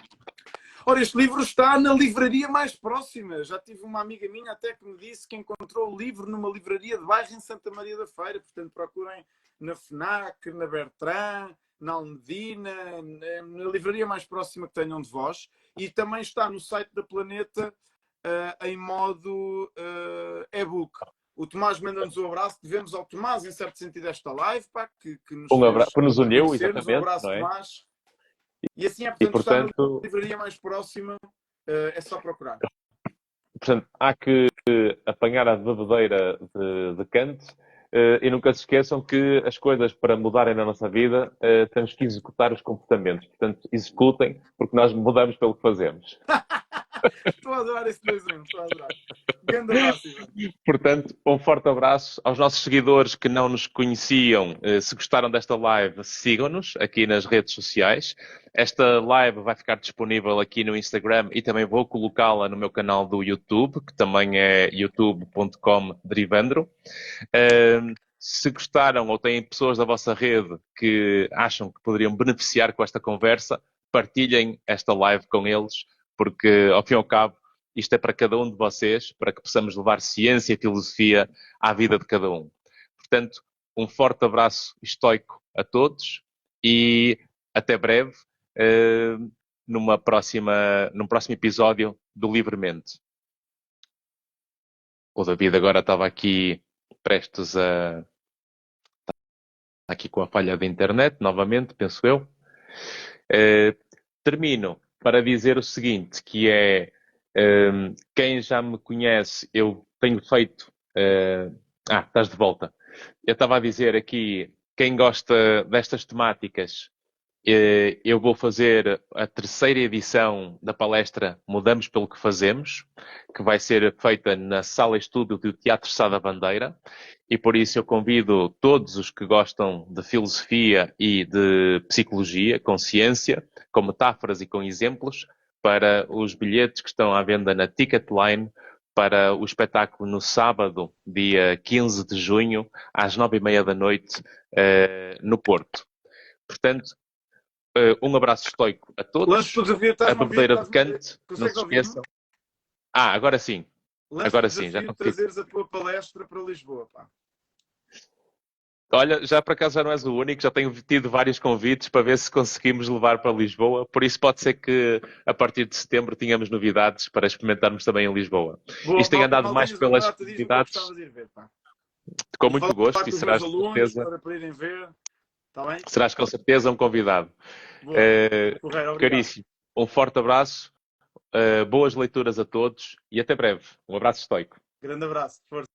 Ora, este livro está na livraria mais próxima. Já tive uma amiga minha até que me disse que encontrou o livro numa livraria de bairro em Santa Maria da Feira. Portanto, procurem na FNAC, na Bertrand, na Almedina, na livraria mais próxima que tenham de vós. E também está no site da Planeta em modo e-book. O Tomás manda-nos um abraço. Devemos ao Tomás, em certo sentido, esta live, pá, que nos Que nos uniu, conhecermos. exatamente. Um abraço, Não é? Tomás. E assim é, E, portanto, está portanto, na livraria mais próxima. É só procurar. portanto, há que apanhar a bebedeira de Kant e nunca se esqueçam que as coisas para mudarem na nossa vida temos que executar os comportamentos. Portanto, executem, porque nós mudamos pelo que fazemos. Estou a adorar esse 2 em 1. Estou a adorar. Grande abraço, Ivan. Portanto, um forte abraço aos nossos seguidores que não nos conheciam. Se gostaram desta live, sigam-nos aqui nas redes sociais. Esta live vai ficar disponível aqui no Instagram e também vou colocá-la no meu canal do YouTube, que também é youtube.com/derivandro. Se gostaram ou têm pessoas da vossa rede que acham que poderiam beneficiar com esta conversa, partilhem esta live com eles, porque, ao fim e ao cabo, isto é para cada um de vocês, para que possamos levar ciência e filosofia à vida de cada um. Portanto, um forte abraço estoico a todos e até breve num próximo episódio do Livremente. O David agora estava aqui prestes a... aqui com a falha da internet, novamente, penso eu. Termino para dizer o seguinte, que é quem já me conhece, eu tenho feito... estás de volta. Eu estava a dizer aqui, quem gosta destas temáticas, eu vou fazer a 3ª edição da palestra Mudamos pelo que Fazemos, que vai ser feita na Sala Estúdio do Teatro Sá da Bandeira, e por isso eu convido todos os que gostam de filosofia e de psicologia, com ciência, com metáforas e com exemplos, para os bilhetes que estão à venda na Ticketline, para o espetáculo no sábado, dia 15 de junho, às 9h30 da noite, no Porto. Portanto, um abraço estoico a todos. A bebedeira de Kant, não se esqueçam. Agora sim. Agora sim, já consigo. Trazeres a tua palestra para Lisboa, pá. Olha, já por acaso já não és o único, já tenho tido vários convites para ver se conseguimos levar para Lisboa, por isso pode ser que a partir de setembro tenhamos novidades para experimentarmos também em Lisboa. Isto tem andado mais pelas atividades. Com muito gosto e serás com certeza. Para irem ver. Tá bem? Serás com certeza um convidado. Caríssimo, um forte abraço, boas leituras a todos e até breve. Um abraço estoico. Grande abraço. Força.